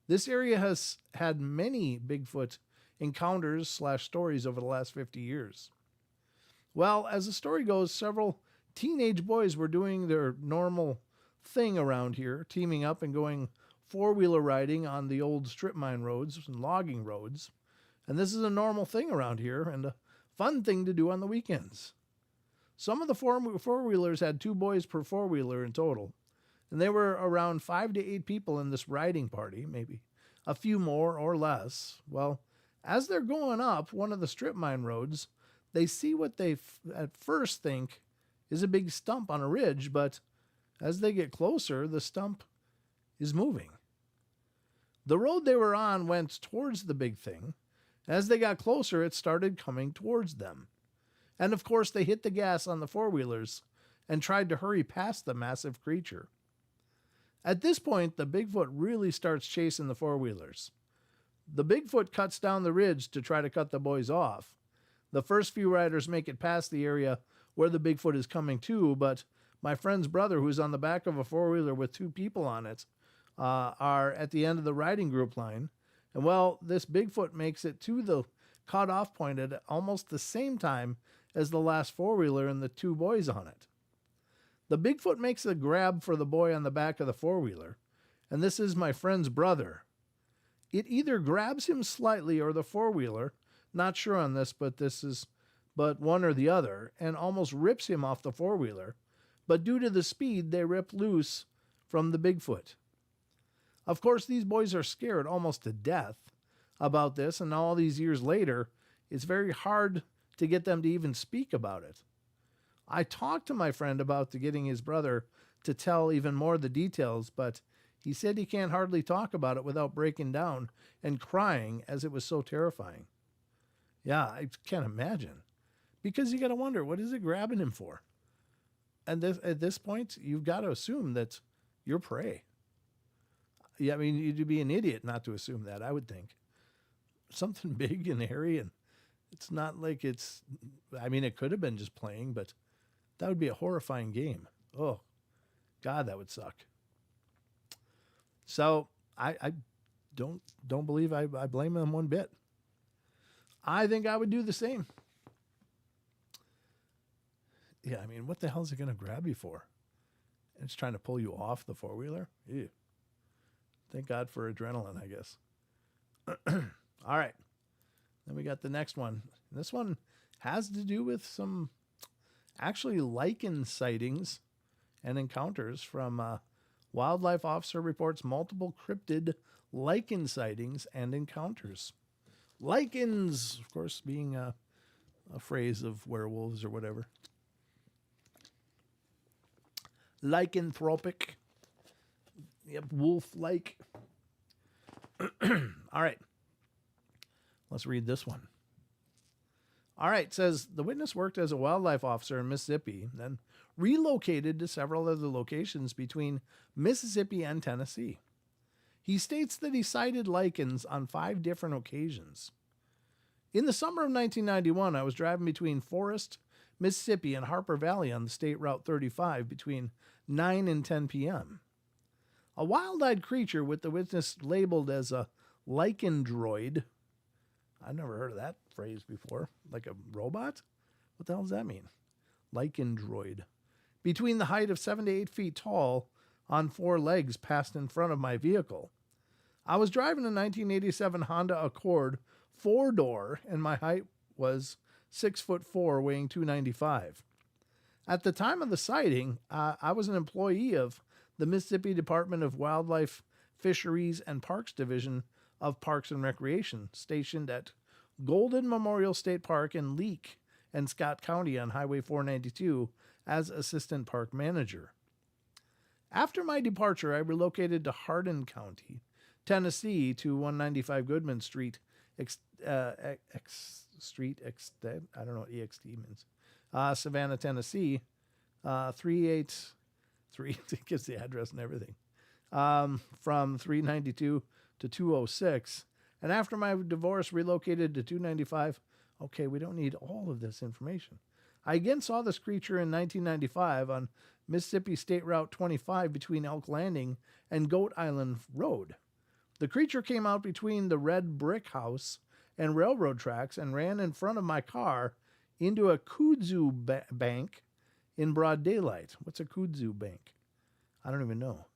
This area has had many Bigfoot encounters / stories over the last 50 years. Well, as the story goes, several teenage boys were doing their normal thing around here, teaming up and going four-wheeler riding on the old strip mine roads and logging roads. And this is a normal thing around here and a fun thing to do on the weekends. Some of the four-wheelers had 2 boys per four-wheeler in total, and there were around 5 to 8 people in this riding party, maybe a few more or less. Well, as they're going up one of the strip mine roads, they see what they at first think is a big stump on a ridge, but as they get closer, the stump is moving. The road they were on went towards the big thing. As they got closer, it started coming towards them. And of course, they hit the gas on the four-wheelers and tried to hurry past the massive creature. At this point, the Bigfoot really starts chasing the four-wheelers. The Bigfoot cuts down the ridge to try to cut the boys off. The first few riders make it past the area where the Bigfoot is coming to, but my friend's brother, who's on the back of a four-wheeler with 2 people on it, are at the end of the riding group line. And well, this Bigfoot makes it to the cutoff point at almost the same time as the last four-wheeler and the 2 boys on it. The Bigfoot makes a grab for the boy on the back of the four-wheeler, and this is my friend's brother. It either grabs him slightly or the four-wheeler, not sure on this, but one or the other, and almost rips him off the four-wheeler. But due to the speed, they rip loose from the Bigfoot. Of course, these boys are scared almost to death about this, and all these years later, it's very hard to get them to even speak about it. I talked to my friend about getting his brother to tell even more of the details, but he said he can't hardly talk about it without breaking down and crying as it was so terrifying. Yeah, I can't imagine. Because you got to wonder, what is it grabbing him for? And at this point, you've got to assume that you're prey. Yeah, I mean, you'd be an idiot not to assume that, I would think. Something big and hairy, and it's not like it could have been just playing, but that would be a horrifying game. Oh, God, that would suck. So I don't believe I blame them one bit. I think I would do the same. Yeah, I mean, what the hell is it going to grab you for? It's trying to pull you off the four-wheeler? Ew. Thank God for adrenaline, I guess. All right. Then we got the next one. This one has to do with some actually lichen sightings and encounters from wildlife officer reports multiple cryptid lichen sightings and encounters. Lichens, of course, being a phrase of werewolves or whatever. Lycanthropic. Yep, wolf-like. All right. Let's read this one. All right, it says, the witness worked as a wildlife officer in Mississippi, then relocated to several other locations between Mississippi and Tennessee. He states that he sighted lichens on 5 different occasions. In the summer of 1991, I was driving between Forest, Mississippi, and Harper Valley on the State Route 35 between 9 and 10 p.m. A wild-eyed creature with the witness labeled as a lycandroid. I've never heard of that phrase before. Like a robot? What the hell does that mean? Lycandroid. Between the height of 7 to 8 feet tall on 4 legs passed in front of my vehicle. I was driving a 1987 Honda Accord 4-door, and my height was 6'4", weighing 295. At the time of the sighting, I was an employee of the Mississippi Department of Wildlife, Fisheries, and Parks Division of Parks and Recreation, stationed at Golden Memorial State Park in Leake and Scott County on Highway 492 as Assistant Park Manager. After my departure, I relocated to Hardin County, Tennessee, to 195 Goodman Street, I don't know what EXT means, Savannah, Tennessee, 383, it gives the address and everything, from 392 to 206. And after my divorce, relocated to 295. Okay, we don't need all of this information. I again saw this creature in 1995 on Mississippi State Route 25 between Elk Landing and Goat Island Road. The creature came out between the red brick house and railroad tracks and ran in front of my car into a kudzu bank in broad daylight. What's a kudzu bank? I don't even know.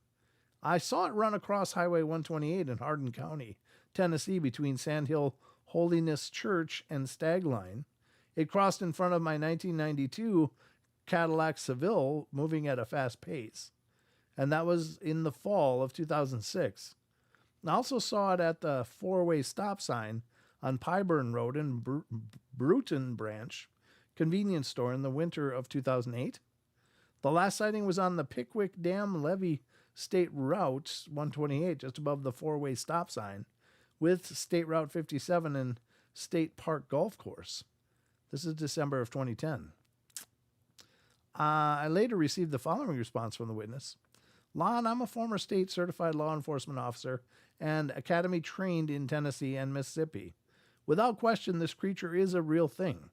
I saw it run across Highway 128 in Hardin County, Tennessee, between Sandhill Holiness Church and Stag Line. It crossed in front of my 1992 Cadillac Seville, moving at a fast pace. And that was in the fall of 2006. I also saw it at the 4-way stop sign on Pyburn Road in Bruton Branch convenience store in the winter of 2008. The last sighting was on the Pickwick Dam Levee State Route 128, just above the 4-way stop sign, with State Route 57 and State Park Golf Course. This is December of 2010. I later received the following response from the witness. Lon, I'm a former state certified law enforcement officer and academy trained in Tennessee and Mississippi. Without question, this creature is a real thing.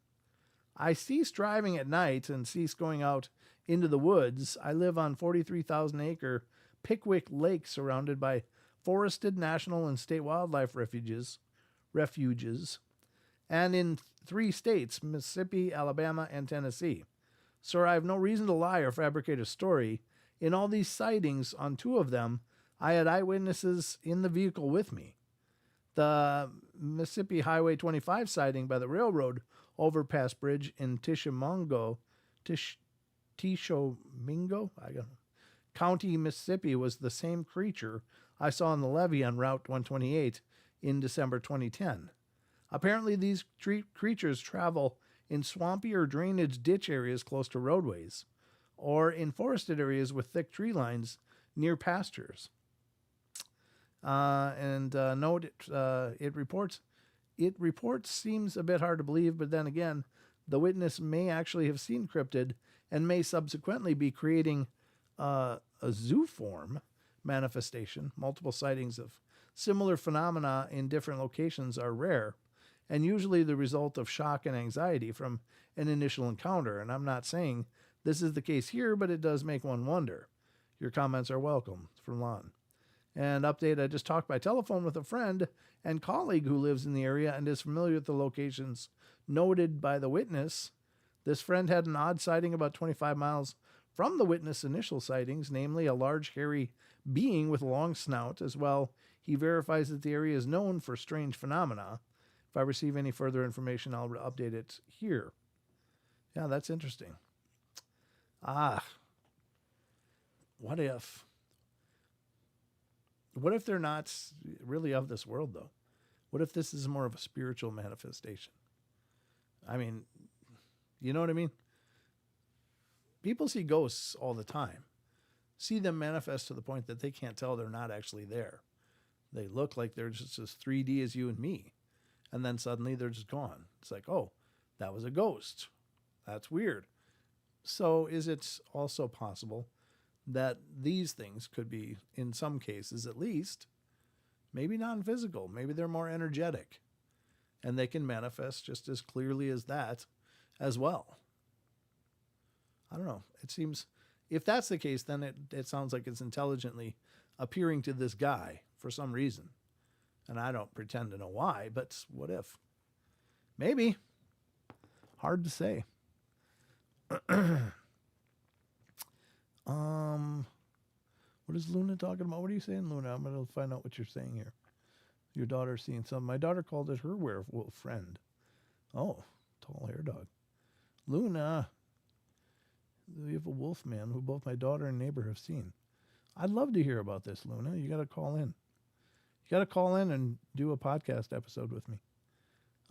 I cease driving at night and cease going out into the woods. I live on 43,000-acre Pickwick Lake surrounded by forested national and state wildlife refuges, and in 3 states, Mississippi, Alabama, and Tennessee. Sir, I have no reason to lie or fabricate a story. In all these sightings, on 2 of them, I had eyewitnesses in the vehicle with me. The Mississippi Highway 25 sighting by the railroad overpass bridge in Tishomingo, County, Mississippi, was the same creature I saw on the levee on Route 128 in December 2010. Apparently, these creatures travel in swampy or drainage ditch areas close to roadways, or in forested areas with thick tree lines near pastures. Note it reports seems a bit hard to believe, but then again, the witness may actually have seen cryptid and may subsequently be creating a zooform manifestation. Multiple sightings of similar phenomena in different locations are rare and usually the result of shock and anxiety from an initial encounter. And I'm not saying this is the case here, but it does make one wonder. Your comments are welcome. From Lon. And update, I just talked by telephone with a friend and colleague who lives in the area and is familiar with the locations noted by the witness. This friend had an odd sighting about 25 miles from the witness' initial sightings, namely a large hairy being with a long snout. As well, he verifies that the area is known for strange phenomena. If I receive any further information, I'll update it here. Yeah, that's interesting. What if they're not really of this world, though? What if this is more of a spiritual manifestation? I mean, you know what I mean? People see ghosts all the time. See them manifest to the point that they can't tell they're not actually there. They look like they're just as 3D as you and me. And then suddenly they're just gone. It's like, oh, that was a ghost. That's weird. So is it also possible that these things could be, in some cases at least, maybe non-physical? Maybe they're more energetic. and they can manifest just as clearly as that as well. I don't know. It seems, if that's the case, then it sounds like it's intelligently appearing to this guy for some reason. And I don't pretend to know why, but what if? Maybe. Hard to say. What is Luna talking about? What are you saying, Luna? I'm going to find out what you're saying here. Your daughter's seeing something. My daughter called it her werewolf friend. Oh, tall hair dog. Luna, we have a wolf man who both my daughter and neighbor have seen. I'd love to hear about this, Luna. You got to call in. You got to call in and do a podcast episode with me.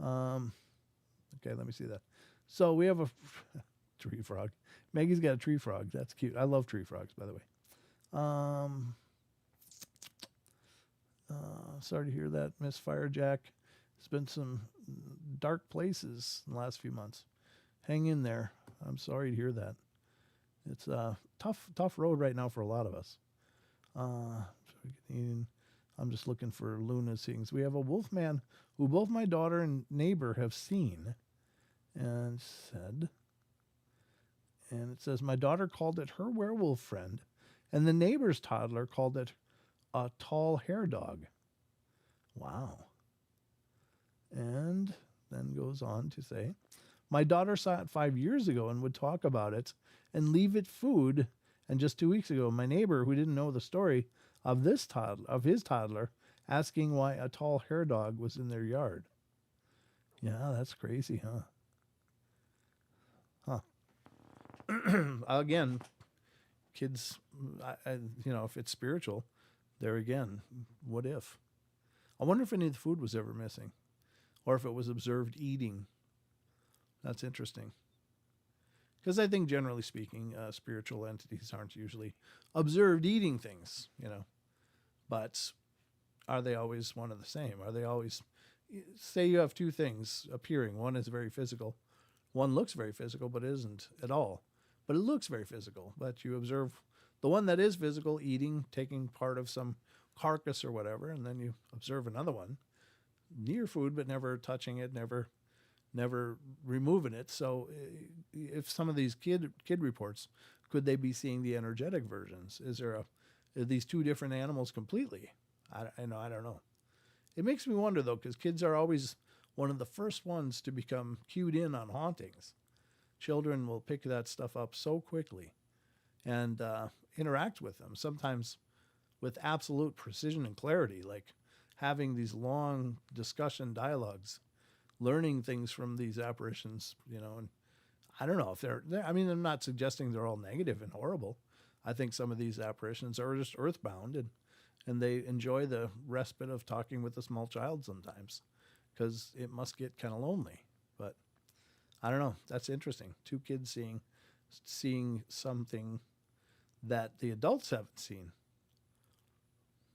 Okay, let me see that. So we have a tree frog. Maggie's got a tree frog. That's cute. I love tree frogs, by the way. Sorry to hear that, Miss Firejack. It's been some dark places in the last few months. Hang in there. I'm sorry to hear that. It's a tough road right now for a lot of us. I'm just looking for Luna's things. We have a wolf man who both my daughter and neighbor have seen, and it says, my daughter called it her werewolf friend, and the neighbor's toddler called it a tall hair dog. Wow. And then goes on to say, my daughter saw it 5 years ago and would talk about it and leave it food. And just 2 weeks ago, my neighbor, who didn't know the story of his toddler, asking why a tall hair dog was in their yard. Yeah, that's crazy, huh? Again, kids, if it's spiritual, there again, what if? I wonder if any of the food was ever missing, or if it was observed eating. That's interesting. Because I think, generally speaking, spiritual entities aren't usually observed eating things, But are they always one and the same? Are they always, say you have two things appearing. One is very physical. One looks very physical, but isn't at all. But it looks very physical. But you observe the one that is physical eating, taking part of some carcass or whatever, and then you observe another one near food, but never touching it, never removing it. So if some of these kid reports, could they be seeing the energetic versions? Are these two different animals completely? I don't know. It makes me wonder, though, because kids are always one of the first ones to become cued in on hauntings. Children will pick that stuff up so quickly and interact with them, sometimes with absolute precision and clarity, like having these long discussion dialogues, learning things from these apparitions, and I don't know if I'm not suggesting they're all negative and horrible. I think some of these apparitions are just earthbound and they enjoy the respite of talking with a small child sometimes because it must get kind of lonely. But I don't know. That's interesting. Two kids seeing something that the adults haven't seen.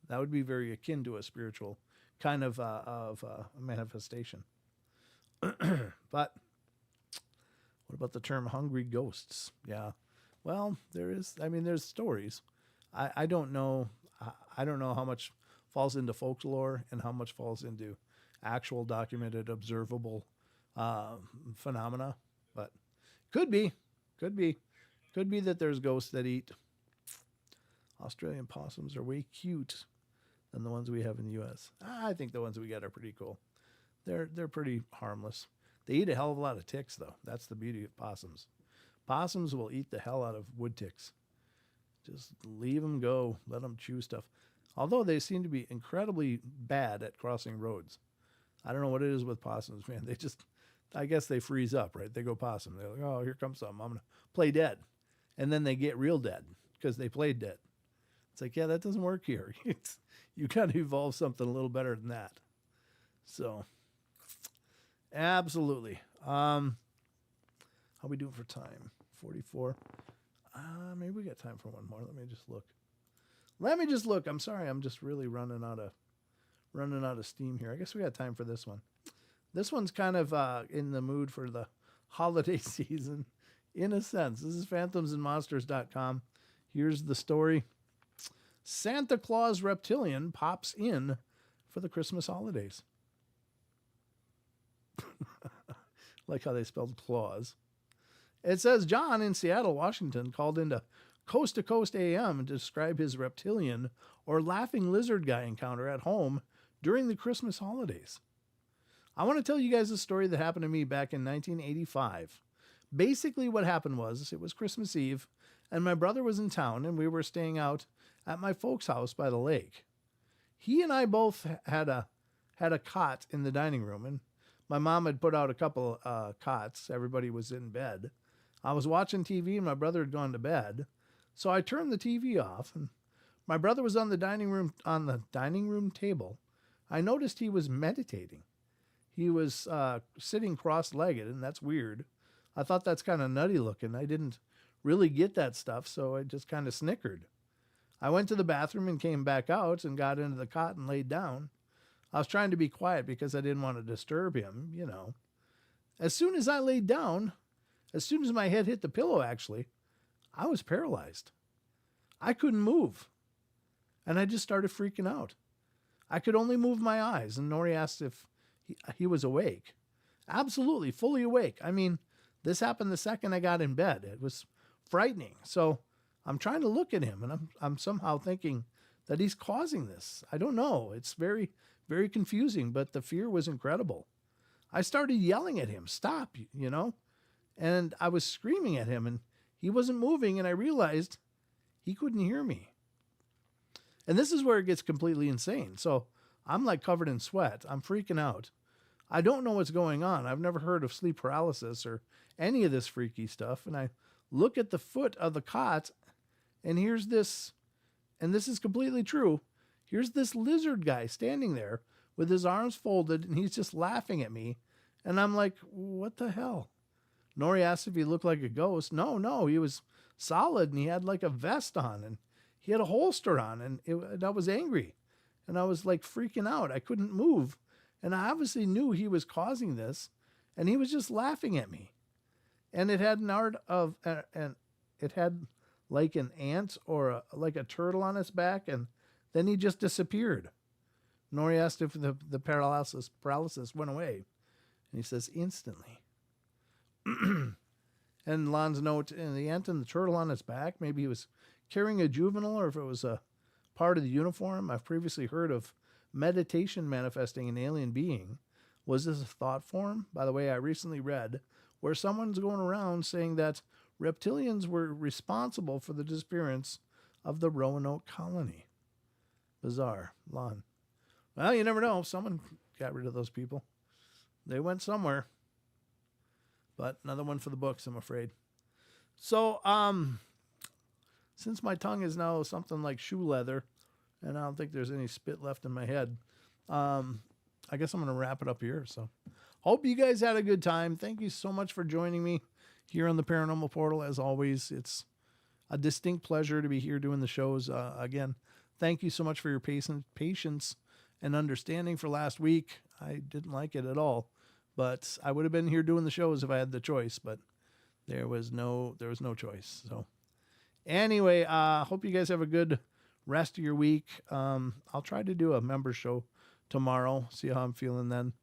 That would be very akin to a spiritual kind of manifestation. But what about the term hungry ghosts? Yeah. Well, there's stories. I don't know. I don't know how much falls into folklore and how much falls into actual documented observable phenomena, but could be that there's ghosts that eat. Australian possums are way cute than the ones we have in the U.S. I think the ones we get are pretty cool. They're pretty harmless. They eat a hell of a lot of ticks, though. That's the beauty of possums. Possums will eat the hell out of wood ticks. Just leave them go. Let them chew stuff. Although they seem to be incredibly bad at crossing roads. I don't know what it is with possums, man. I guess they freeze up, right? They go possum. They're like, oh, here comes something. I'm going to play dead. And then they get real dead because they played dead. It's like, yeah, that doesn't work here. You got to evolve something a little better than that. So, absolutely. How we doing for time? 44. Maybe we got time for one more. Let me just look. I'm sorry. I'm just really running out of steam here. I guess we got time for this one. This one's kind of in the mood for the holiday season, in a sense. This is phantomsandmonsters.com. Here's the story. Santa Claus reptilian pops in for the Christmas holidays. Like how they spelled claws. It says John in Seattle, Washington, called into Coast to Coast AM to describe his reptilian or laughing lizard guy encounter at home during the Christmas holidays. I want to tell you guys a story that happened to me back in 1985. Basically, what happened was it was Christmas Eve, and my brother was in town, and we were staying out at my folks' house by the lake. He and I both had a cot in the dining room, and my mom had put out a couple cots. Everybody was in bed. I was watching TV, and my brother had gone to bed, so I turned the TV off, and my brother was on the dining room table. I noticed he was meditating. He was sitting cross-legged, and that's weird. I thought that's kind of nutty looking. I didn't really get that stuff, so I just kind of snickered. I went to the bathroom and came back out and got into the cot and laid down. I was trying to be quiet because I didn't want to disturb him, you know. As soon as I laid down, as soon as my head hit the pillow, actually, I was paralyzed. I couldn't move. And I just started freaking out. I could only move my eyes, and Nori asked if he was awake. Absolutely, fully awake. I mean, this happened the second I got in bed. It was frightening. So I'm trying to look at him, and I'm somehow thinking that he's causing this. I don't know. It's very, very confusing, but the fear was incredible. I started yelling at him, stop, you know, and I was screaming at him, and he wasn't moving, and I realized he couldn't hear me. And this is where it gets completely insane. So I'm like covered in sweat. I'm freaking out. I don't know what's going on. I've never heard of sleep paralysis or any of this freaky stuff. And I look at the foot of the cot, and here's this, and this is completely true. Here's this lizard guy standing there with his arms folded, and he's just laughing at me. And I'm like, what the hell? Nori asked if he looked like a ghost. No, he was solid, and he had like a vest on, and he had a holster on, and I was angry. And I was like freaking out. I couldn't move. And I obviously knew he was causing this, and he was just laughing at me. And it had an art of, and it had like an ant or like a turtle on its back, and then he just disappeared. Nori asked if the paralysis went away. And he says, instantly. And Lon's note, and the ant and the turtle on its back, maybe he was carrying a juvenile, or if it was a part of the uniform. I've previously heard of meditation manifesting an alien being. Was this a thought form? By the way, I recently read where someone's going around saying that reptilians were responsible for the disappearance of the Roanoke colony. Bizarre. Lon. Well, you never know. Someone got rid of those people. They went somewhere. But another one for the books, I'm afraid. So, since my tongue is now something like shoe leather, and I don't think there's any spit left in my head, I guess I'm going to wrap it up here. So, hope you guys had a good time. Thank you so much for joining me here on the Paranormal Portal. As always, it's a distinct pleasure to be here doing the shows. Again, thank you so much for your patience and understanding for last week. I didn't like it at all, but I would have been here doing the shows if I had the choice, but there was no choice. So anyway, hope you guys have a good rest of your week. I'll try to do a member show tomorrow, see how I'm feeling then.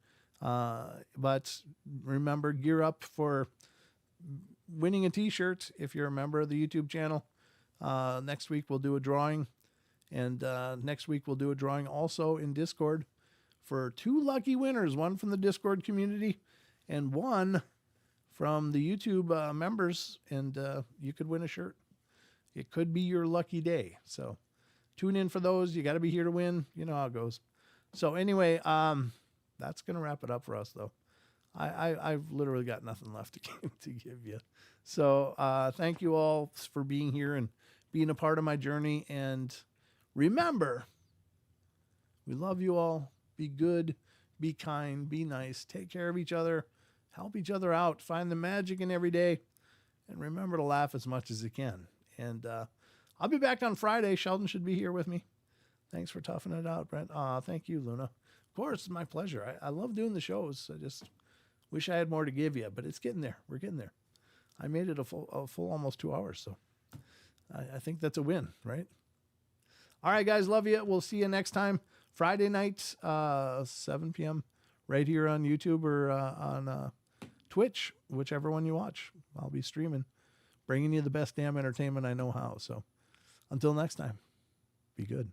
But remember, gear up for winning a t-shirt if you're a member of the YouTube channel. Next week we'll do a drawing, and next week we'll do a drawing also in Discord for 2 lucky winners, one from the Discord community and one from the YouTube members, and you could win a shirt. It could be your lucky day. So tune in for those. You got to be here to win. You know how it goes. So anyway, that's going to wrap it up for us, though. I've literally got nothing left to give you. So thank you all for being here and being a part of my journey. And remember, we love you all. Be good, be kind, be nice. Take care of each other. Help each other out. Find the magic in every day. And remember to laugh as much as you can. And I'll be back on Friday. Sheldon should be here with me. Thanks for toughing it out, Brent. Thank you, Luna. Of course, it's my pleasure. I love doing the shows. I just wish I had more to give you, but it's getting there. We're getting there. I made it a full almost 2 hours, so I think that's a win, right? All right, guys, love you. We'll see you next time. Friday night, 7 p.m. right here on YouTube or on Twitch, whichever one you watch. I'll be streaming, bringing you the best damn entertainment I know how. So until next time, be good.